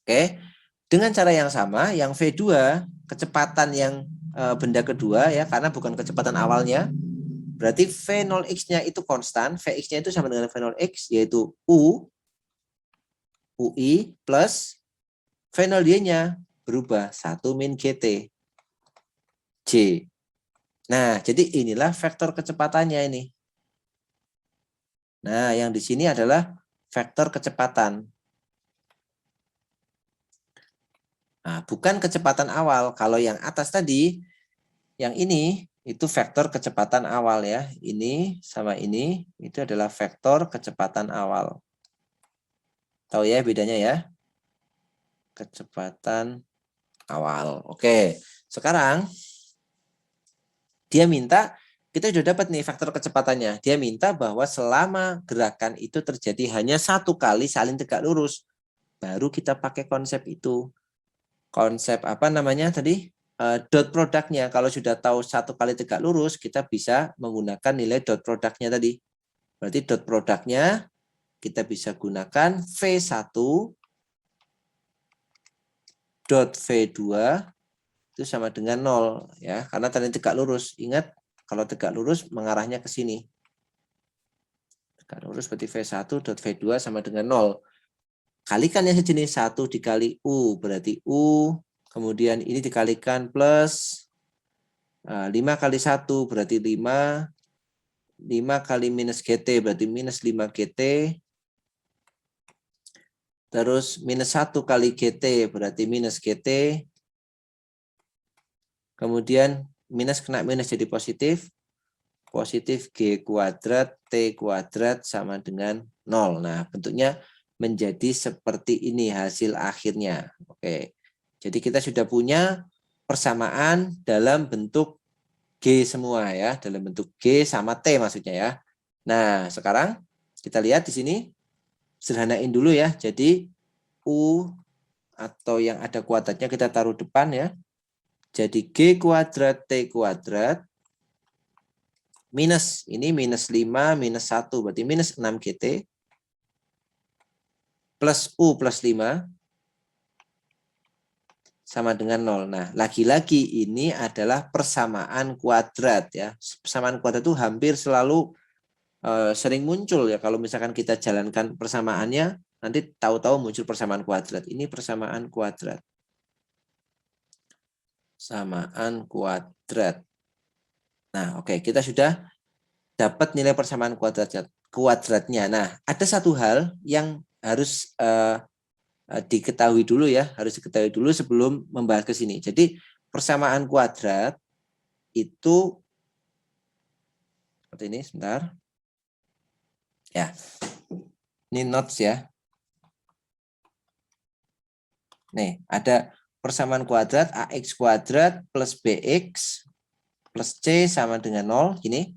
[SPEAKER 1] Oke. Dengan cara yang sama, yang V2, kecepatan yang benda kedua, ya karena bukan kecepatan awalnya, berarti V0x-nya itu konstan, Vx-nya itu sama dengan V0x, yaitu UI plus V0y-nya berubah 1 min GT. J. Nah, jadi inilah vektor kecepatannya ini. Nah, yang di sini adalah vektor kecepatan. Nah, bukan kecepatan awal. Kalau yang atas tadi, yang ini itu vektor kecepatan awal ya. Ini sama ini itu adalah vektor kecepatan awal. Tahu ya bedanya ya? Kecepatan awal. Oke. Sekarang dia minta, kita sudah dapat nih faktor kecepatannya. Dia minta bahwa selama gerakan itu terjadi hanya 1 kali saling tegak lurus, baru kita pakai konsep itu. Konsep apa namanya tadi? Dot produknya. Kalau sudah tahu 1 kali tegak lurus, kita bisa menggunakan nilai dot produknya tadi. Berarti dot produknya kita bisa gunakan V1 dot V2 itu sama dengan 0 ya, karena tadi tegak lurus. Ingat, kalau tegak lurus mengarahnya ke sini. Tegak lurus berarti V1 dot V2 sama dengan 0. Kalikan yang sejenis 1 dikali U berarti U, kemudian ini dikalikan plus 5 kali 1 berarti 5, 5 kali minus GT berarti minus 5 GT, terus minus 1 kali GT berarti minus GT, kemudian minus kena minus jadi positif, positif G kuadrat T kuadrat sama dengan 0. Nah, bentuknya menjadi seperti ini hasil akhirnya. Oke, jadi kita sudah punya persamaan dalam bentuk G semua ya, dalam bentuk G sama T maksudnya ya. Nah, sekarang kita lihat di sini, sederhanain dulu ya. Jadi U atau yang ada kuadratnya kita taruh depan ya. Jadi G kuadrat T kuadrat minus, ini minus 5 minus 1 berarti minus 6 GT plus U plus 5 sama dengan 0. Nah, lagi-lagi ini adalah persamaan kuadrat ya. Persamaan kuadrat itu hampir selalu sering muncul ya. Kalau misalkan kita jalankan persamaannya, nanti tahu-tahu muncul persamaan kuadrat. Ini persamaan kuadrat. Samaan kuadrat. Nah, oke, kita sudah dapat nilai persamaan kuadratnya. Nah, ada satu hal yang harus diketahui dulu ya, harus diketahui dulu sebelum membahas ke sini. Jadi, persamaan kuadrat itu seperti ini, sebentar. Ya. Ini notes ya. Nih, ada persamaan kuadrat AX kuadrat plus BX plus C sama dengan 0, gini.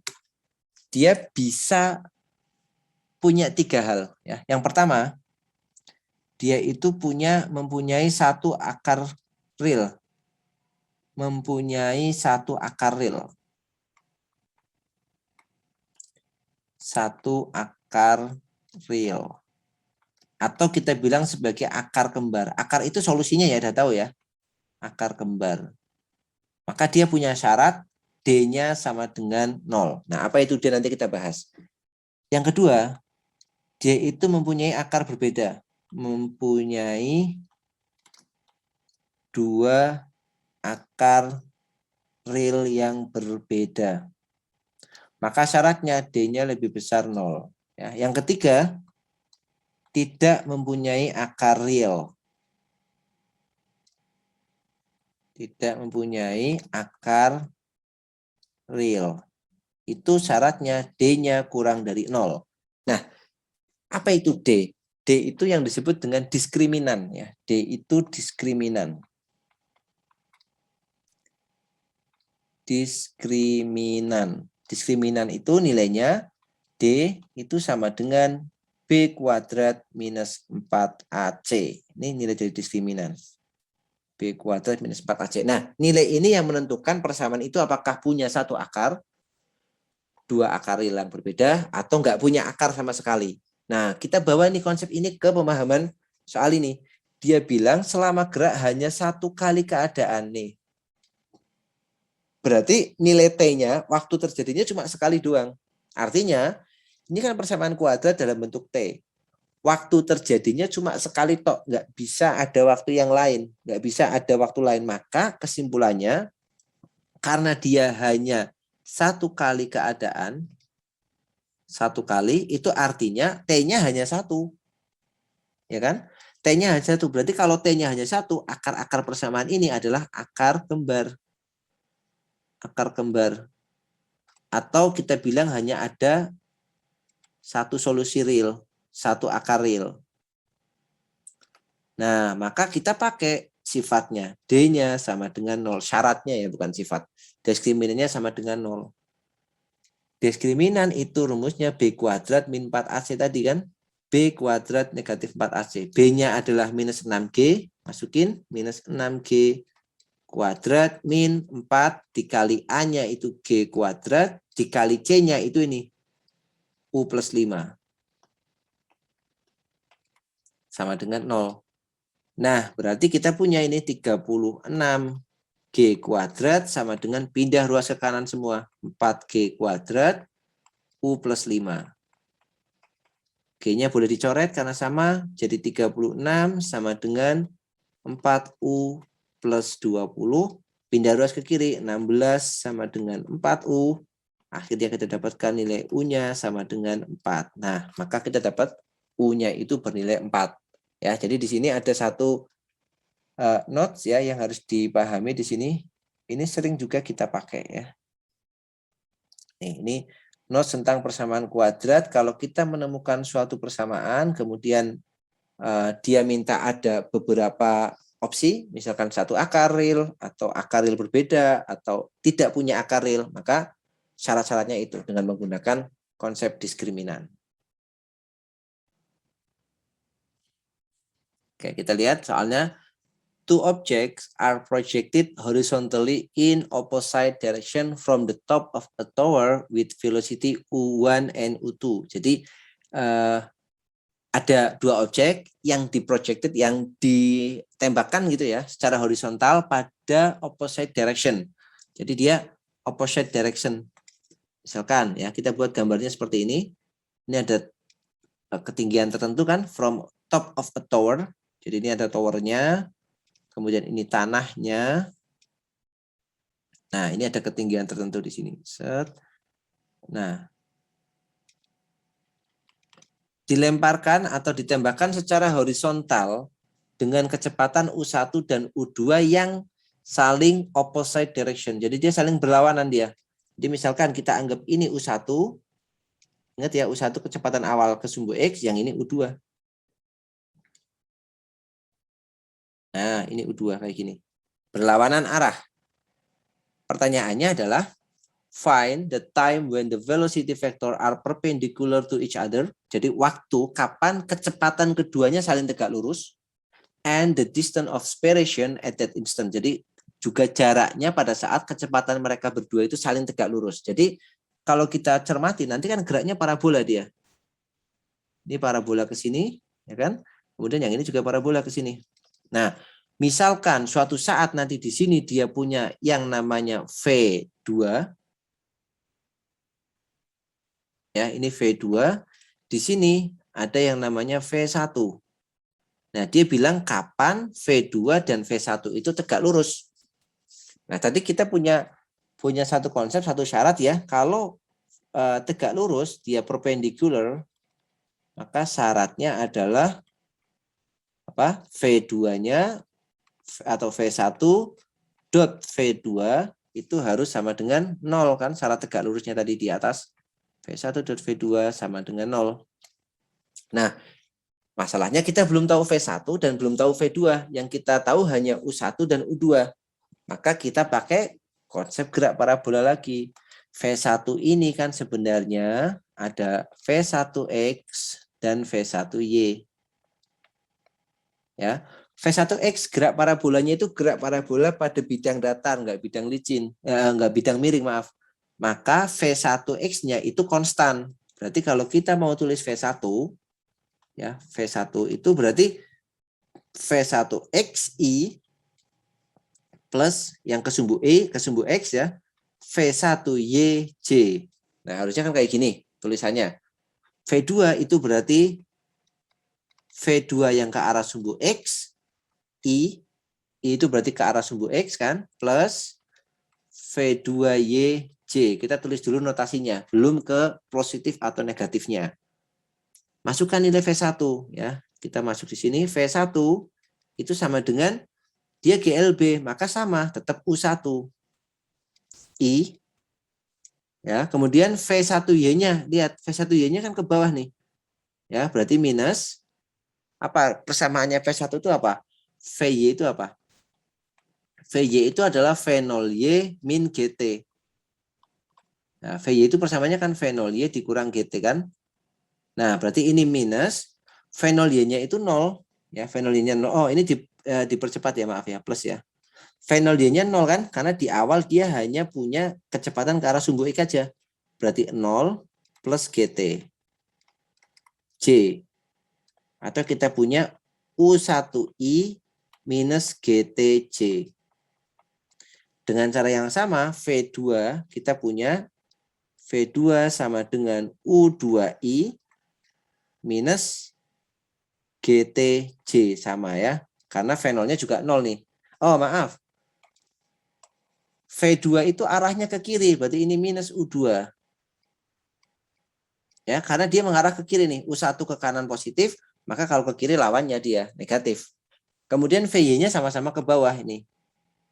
[SPEAKER 1] Dia bisa punya 3 hal ya. Yang pertama, dia itu mempunyai satu akar real. Mempunyai satu akar real. Satu akar real. Atau kita bilang sebagai akar kembar. Akar itu solusinya ya, udah tahu ya. Akar kembar. Maka dia punya syarat D-nya sama dengan 0. Nah, apa itu D nanti kita bahas. Yang kedua, D itu mempunyai akar berbeda. Mempunyai 2 akar real yang berbeda. Maka syaratnya D-nya lebih besar 0. Ya. Yang ketiga, tidak mempunyai akar real. Tidak mempunyai akar real. Itu syaratnya D-nya kurang dari 0. Nah, apa itu D? D itu yang disebut dengan diskriminan. Ya. D itu diskriminan. Diskriminan. Diskriminan itu nilainya D itu sama dengan B kuadrat minus 4AC. Ini nilai dari diskriminan. B kuadrat minus 4AC. Nah, nilai ini yang menentukan persamaan itu apakah punya satu akar, 2 akar real yang berbeda, atau enggak punya akar sama sekali. Nah, kita bawa nih konsep ini ke pemahaman soal ini. Dia bilang selama gerak hanya 1 kali keadaan nih. Berarti nilai T-nya waktu terjadinya cuma sekali doang. Artinya, ini kan persamaan kuadrat dalam bentuk T. Waktu terjadinya cuma sekali tok, nggak bisa ada waktu yang lain, nggak bisa ada waktu lain. Maka kesimpulannya, karena dia hanya 1 kali keadaan, 1 kali itu artinya T-nya hanya 1, ya kan? T-nya hanya 1, berarti kalau T-nya hanya 1, akar-akar persamaan ini adalah akar kembar. Akar kembar. Atau kita bilang hanya ada 1 solusi real, 1 akar real. Nah, maka kita pakai sifatnya. D-nya sama dengan 0. Syaratnya ya, bukan sifat. Diskriminannya sama dengan 0. Diskriminan itu rumusnya B kuadrat min 4AC tadi kan. B kuadrat negatif 4AC. B-nya adalah minus 6G. Masukin minus 6G kuadrat min 4 dikali A-nya itu G kuadrat. Dikali C-nya itu ini. U plus 5. Sama dengan 0. Nah, berarti kita punya ini 36G kuadrat sama dengan pindah ruas ke kanan semua. 4G kuadrat U plus 5. G-nya boleh dicoret karena sama. Jadi 36 sama dengan 4U plus 20. Pindah ruas ke kiri. 16 sama dengan 4U. Akhirnya kita dapatkan nilai U-nya sama dengan 4. Nah, maka kita dapat U-nya itu bernilai 4. Ya, jadi di sini ada satu notes ya yang harus dipahami di sini. Ini sering juga kita pakai ya. Nih, ini notes tentang persamaan kuadrat. Kalau kita menemukan suatu persamaan, kemudian dia minta ada beberapa opsi, misalkan 1 akar real atau akar real berbeda atau tidak punya akar real, maka syarat-syaratnya itu dengan menggunakan konsep diskriminan. Oke, kita lihat soalnya. 2 objects are projected horizontally in opposite direction from the top of a tower with velocity U1 and U2. Jadi ada 2 objek yang diprojected, yang ditembakkan gitu ya, secara horizontal pada opposite direction. Jadi dia opposite direction. Misalkan ya, kita buat gambarnya seperti ini. Ini ada ketinggian tertentu kan, from top of a tower. Jadi ini ada towernya. Kemudian ini tanahnya. Nah, ini ada ketinggian tertentu di sini. Set. Nah, dilemparkan atau ditembakkan secara horizontal dengan kecepatan U1 dan U2 yang saling opposite direction. Jadi dia saling berlawanan dia. Jadi misalkan kita anggap ini U1. Ingat ya, U1 kecepatan awal ke sumbu X, yang ini U2. Nah, ini U2 kayak gini. Berlawanan arah. Pertanyaannya adalah, find the time when the velocity vector are perpendicular to each other. Jadi waktu kapan kecepatan keduanya saling tegak lurus. And the distance of separation at that instant. Jadi juga jaraknya pada saat kecepatan mereka berdua itu saling tegak lurus. Jadi kalau kita cermati nanti kan geraknya parabola dia. Ini parabola ke sini, ya kan? Kemudian yang ini juga parabola ke sini. Nah, misalkan suatu saat nanti di sini dia punya yang namanya V2, Ya, ini V2. Di sini ada yang namanya V1. Nah, dia bilang kapan V2 dan V1 itu tegak lurus. Nah, tadi kita punya satu konsep, satu syarat ya. Kalau tegak lurus, dia perpendicular, maka syaratnya adalah apa? V2-nya atau V1 dot V2 itu harus sama dengan 0 kan, syarat tegak lurusnya tadi di atas. V1 dot V2 sama dengan 0. Nah, masalahnya kita belum tahu V1 dan belum tahu V2. Yang kita tahu hanya U1 dan U2. Maka kita pakai konsep gerak parabola lagi. V1 ini kan sebenarnya ada V1X dan V1Y. Ya, V1X gerak parabolanya itu gerak parabola pada bidang datar, enggak bidang licin, enggak bidang miring, maaf. Maka V1X-nya itu konstan. Berarti kalau kita mau tulis V1, ya, V1 itu berarti V1XI plus yang ke sumbu E, ke sumbu X ya, V1YJ. Nah, harusnya kan kayak gini tulisannya. V2 itu berarti V2 yang ke arah sumbu X, I itu berarti ke arah sumbu X kan, plus V2YJ. Kita tulis dulu notasinya, belum ke positif atau negatifnya. Masukkan nilai V1 ya. Kita masuk di sini, V1 itu sama dengan dia GLB, maka sama, tetap U1. I ya, kemudian V1Y-nya, lihat V1Y-nya kan ke bawah nih. Ya, berarti minus apa? Persamaannya V1 itu apa? VY itu apa? VY itu adalah V0Y min GT. Nah, VY itu persamaannya kan V0Y dikurang GT kan? Nah, berarti ini minus V0Y-nya itu 0 ya, V0Y-nya 0. Oh, ini dipercepat ya, maaf ya, plus ya. V0Y-nya 0 kan? Karena di awal dia hanya punya kecepatan ke arah sumbu X aja. Berarti 0 plus GT. J. Atau kita punya U1I minus GTJ. Dengan cara yang sama, V2 kita punya V2 sama dengan U2I minus GTJ sama ya. Karena V0-nya juga 0 nih. Oh, maaf. V2 itu arahnya ke kiri, berarti ini minus U2. Ya, karena dia mengarah ke kiri nih. U1 ke kanan positif, maka kalau ke kiri lawannya dia negatif. Kemudian VY-nya sama-sama ke bawah ini.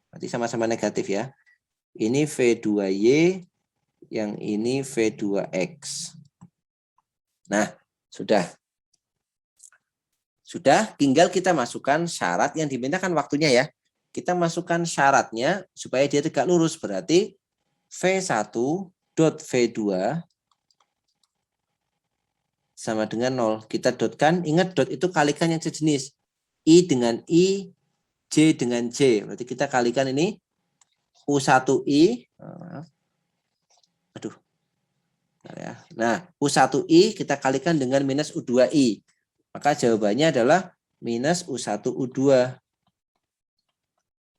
[SPEAKER 1] Berarti sama-sama negatif ya. Ini V2Y, yang ini V2X. Nah, sudah. Sudah, tinggal kita masukkan syarat yang dimintakan waktunya ya. Kita masukkan syaratnya supaya dia tegak lurus. Berarti V1 dot V2 sama dengan 0. Kita dotkan, ingat dot itu kalikan yang sejenis. I dengan I, J dengan J. Berarti kita kalikan ini U1I. Aduh. Nah, U1I kita kalikan dengan minus U2I. Maka jawabannya adalah minus U1U2.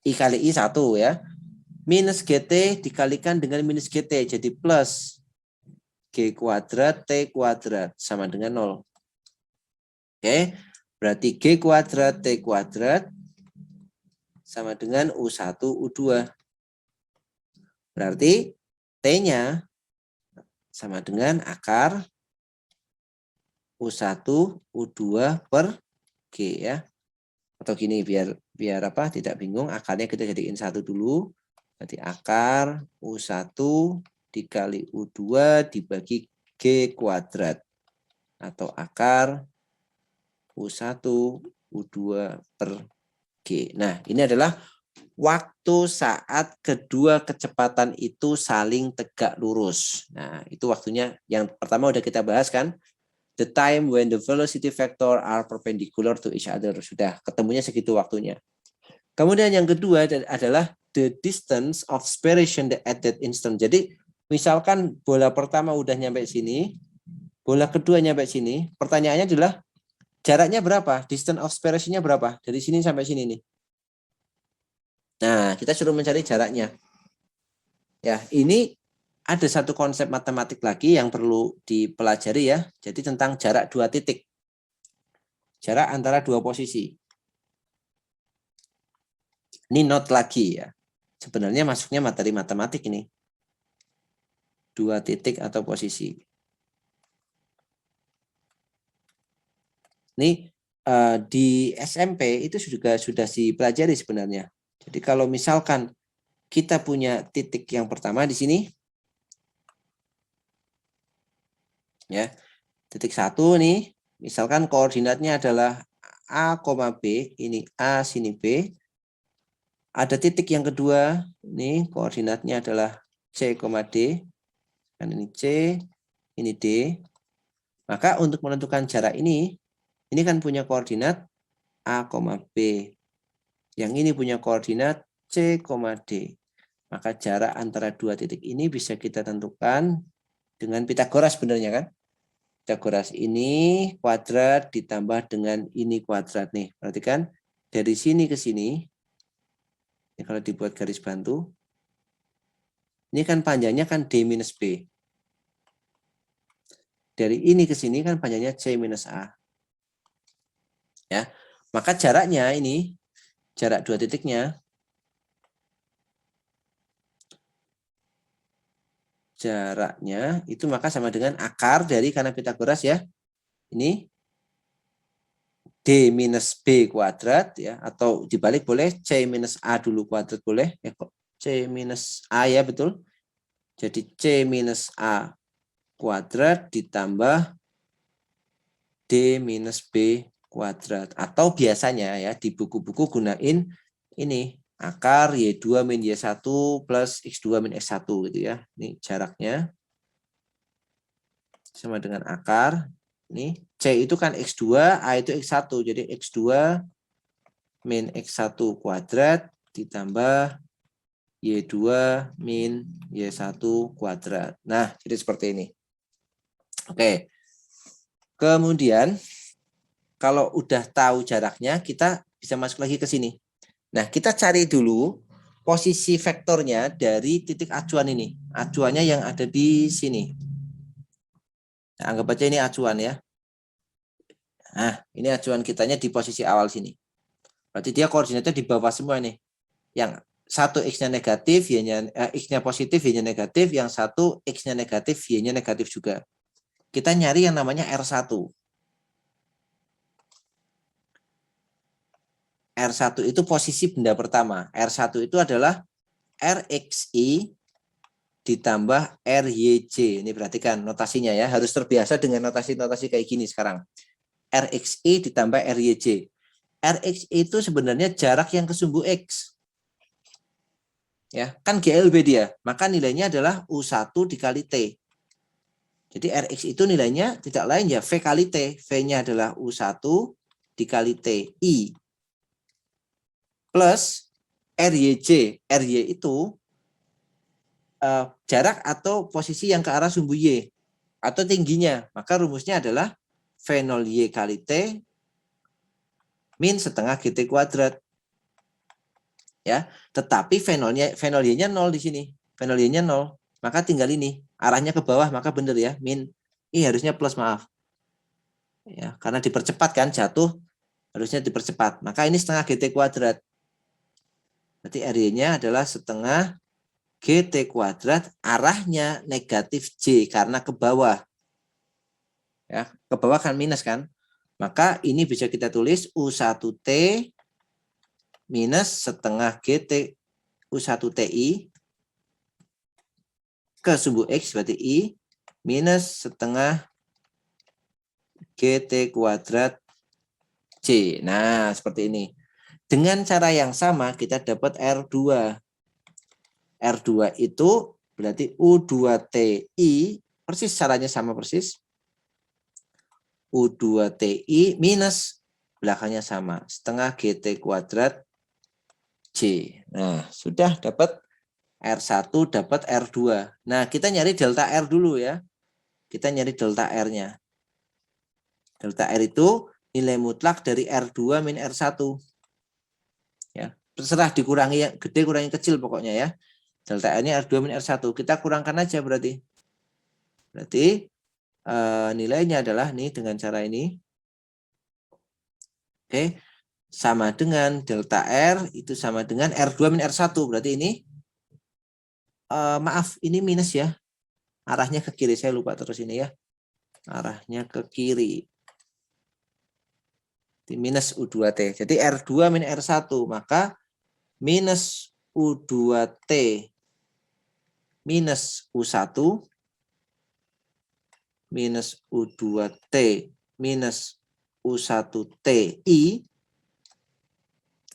[SPEAKER 1] I kali I 1 ya. Minus GT dikalikan dengan minus GT. Jadi plus G kuadrat T kuadrat sama dengan 0. Oke. Berarti G kuadrat T kuadrat sama dengan U1U2. Berarti T-nya sama dengan akar U1 U2 per G ya. Atau gini biar apa tidak bingung, akarnya kita jadiin 1 dulu. Berarti akar U1 dikali U2 dibagi G kuadrat. Atau akar U1 U2 per G. Nah, ini adalah waktu saat kedua kecepatan itu saling tegak lurus. Nah, itu waktunya yang pertama udah kita bahas kan. The time when the velocity vector are perpendicular to each other. Sudah ketemunya segitu waktunya. Kemudian yang kedua adalah the distance of spiration at that instant. Jadi misalkan bola pertama udah nyampe sini, bola kedua nyampe sini, pertanyaannya adalah jaraknya berapa? Distance of spiration-nya berapa? Dari sini sampai sini nih. Nah, kita suruh mencari jaraknya. Ya, ini ada satu konsep matematik lagi yang perlu dipelajari ya. Jadi tentang jarak dua titik. Jarak antara dua posisi. Ini note lagi ya. Sebenarnya masuknya materi matematik ini. Dua titik atau posisi. Ini di SMP itu juga sudah dipelajari sebenarnya. Jadi kalau misalkan kita punya titik yang pertama di sini, ya, titik 1 nih, misalkan koordinatnya adalah A, B, ini A, sini B. Ada titik yang kedua, ini koordinatnya adalah C, D, kan ini C, ini D. Maka untuk menentukan jarak ini kan punya koordinat A, B. Yang ini punya koordinat C, D. Maka jarak antara dua titik ini bisa kita tentukan dengan Pitagoras sebenarnya kan. Pitagoras ini kuadrat ditambah dengan ini kuadrat nih. Perhatikan dari sini ke sini. Ini kalau dibuat garis bantu. Ini kan panjangnya kan D minus B. Dari ini ke sini kan panjangnya C minus A. Ya. Maka jaraknya ini, jarak dua titiknya, jaraknya itu maka sama dengan akar dari karena Pitagoras ya. Ini D minus B kuadrat ya, atau dibalik boleh C minus A dulu kuadrat boleh ya, kok C minus A ya, betul. Jadi C minus A kuadrat ditambah D minus B kuadrat, atau biasanya ya di buku-buku gunain ini akar Y2 min Y1 plus X2 min X1 gitu ya. Ini jaraknya sama dengan akar. Ini C itu kan X2, A itu X1. Jadi X2 min X1 kuadrat ditambah Y2 min Y1 kuadrat. Nah, jadi seperti ini. Oke. Kemudian, kalau udah tahu jaraknya, kita bisa masuk lagi ke sini. Nah, kita cari dulu posisi vektornya dari titik acuan ini. Acuannya yang ada di sini. Nah, anggap aja ini acuan ya. Nah, ini acuan kitanya di posisi awal sini. Berarti dia koordinatnya di bawah semua nih. Yang satu X-nya negatif, X-nya positif, Y-nya negatif. Yang satu X-nya negatif, Y-nya negatif juga. Kita nyari yang namanya R1. R1 itu posisi benda pertama. R1 itu adalah RXI ditambah RYJ. Ini perhatikan notasinya ya. Harus terbiasa dengan notasi-notasi kayak gini sekarang. RXI ditambah RYJ. RXI itu sebenarnya jarak yang ke sumbu X. Ya, kan GLB dia. Maka nilainya adalah U1 dikali T. Jadi RX itu nilainya tidak lain ya V kali T. V-nya adalah U1 dikali T. I. Plus RYJ. RY itu jarak atau posisi yang ke arah sumbu Y atau tingginya. Maka rumusnya adalah V0Y kali T min setengah GT kuadrat. Ya, tetapi V0Y-nya 0 di sini. V0Y-nya 0. Maka tinggal ini. Arahnya ke bawah, maka benar ya. Min. Ini harusnya plus, maaf. Ya, karena dipercepat kan, jatuh. Harusnya dipercepat. Maka ini setengah GT kuadrat. Berarti RY-nya adalah setengah GT kuadrat, arahnya negatif J karena ke bawah. Ya, ke bawah kan minus kan. Maka ini bisa kita tulis U1T minus setengah GT U1TI ke sumbu X berarti I minus setengah GT kuadrat J. Nah, seperti ini. Dengan cara yang sama kita dapat R2. R2 itu berarti U2TI, persis caranya sama persis. U2TI minus belakangnya sama, setengah GT kuadrat J. Nah, sudah dapat R1, dapat R2. Nah, kita nyari delta R dulu ya. Kita nyari delta R-nya. Delta R itu nilai mutlak dari R2 min R1. Ya, terserah dikurangi yang gede, kurangi kecil pokoknya ya. Delta R-nya R2 min R1. Kita kurangkan aja berarti. Berarti nilainya adalah nih dengan cara ini. Oke. Sama dengan delta R itu sama dengan R2 min R1. Berarti ini maaf, ini minus ya. Arahnya ke kiri, saya lupa terus ini ya. Arahnya ke kiri. Di minus U2T. Jadi R2 min R1, maka minus U2T minus U1 minus U2T minus U1TI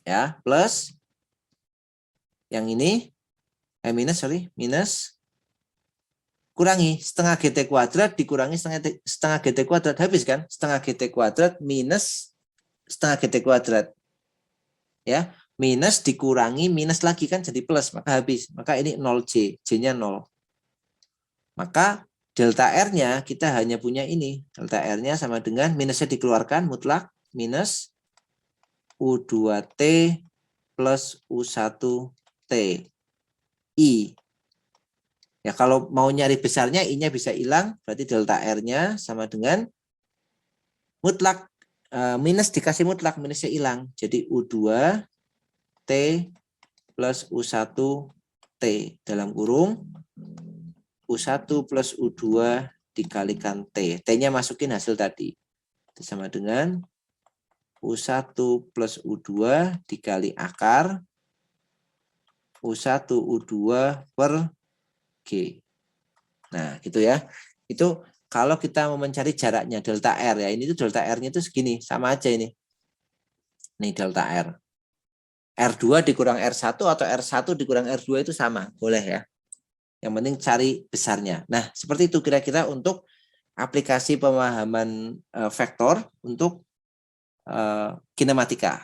[SPEAKER 1] ya, plus yang ini minus kurangi setengah GT kuadrat dikurangi setengah GT kuadrat, habis kan? Setengah GT kuadrat minus setengah GT kuadrat ya, minus dikurangi minus lagi kan jadi plus, maka habis, maka ini 0J, J-nya 0. Maka delta R-nya kita hanya punya ini, delta R-nya sama dengan minusnya dikeluarkan mutlak minus U2T plus U1T I. Ya, kalau mau nyari besarnya I-nya bisa hilang, berarti delta R-nya sama dengan mutlak minus dikasih mutlak, minusnya hilang. Jadi U2T plus U1T dalam kurung U1 plus U2 dikalikan T. T-nya masukin hasil tadi. Itu sama dengan U1 plus U2 dikali akar U1 U2 per G. Nah, gitu ya. Itu kalau kita mau mencari jaraknya delta R ya. Ini tuh delta R-nya itu segini, sama aja ini. Nih delta R. R2 dikurang R1 atau R1 dikurang R2 itu sama, boleh ya. Yang penting cari besarnya. Nah, seperti itu kira-kira untuk aplikasi pemahaman vektor untuk kinematika.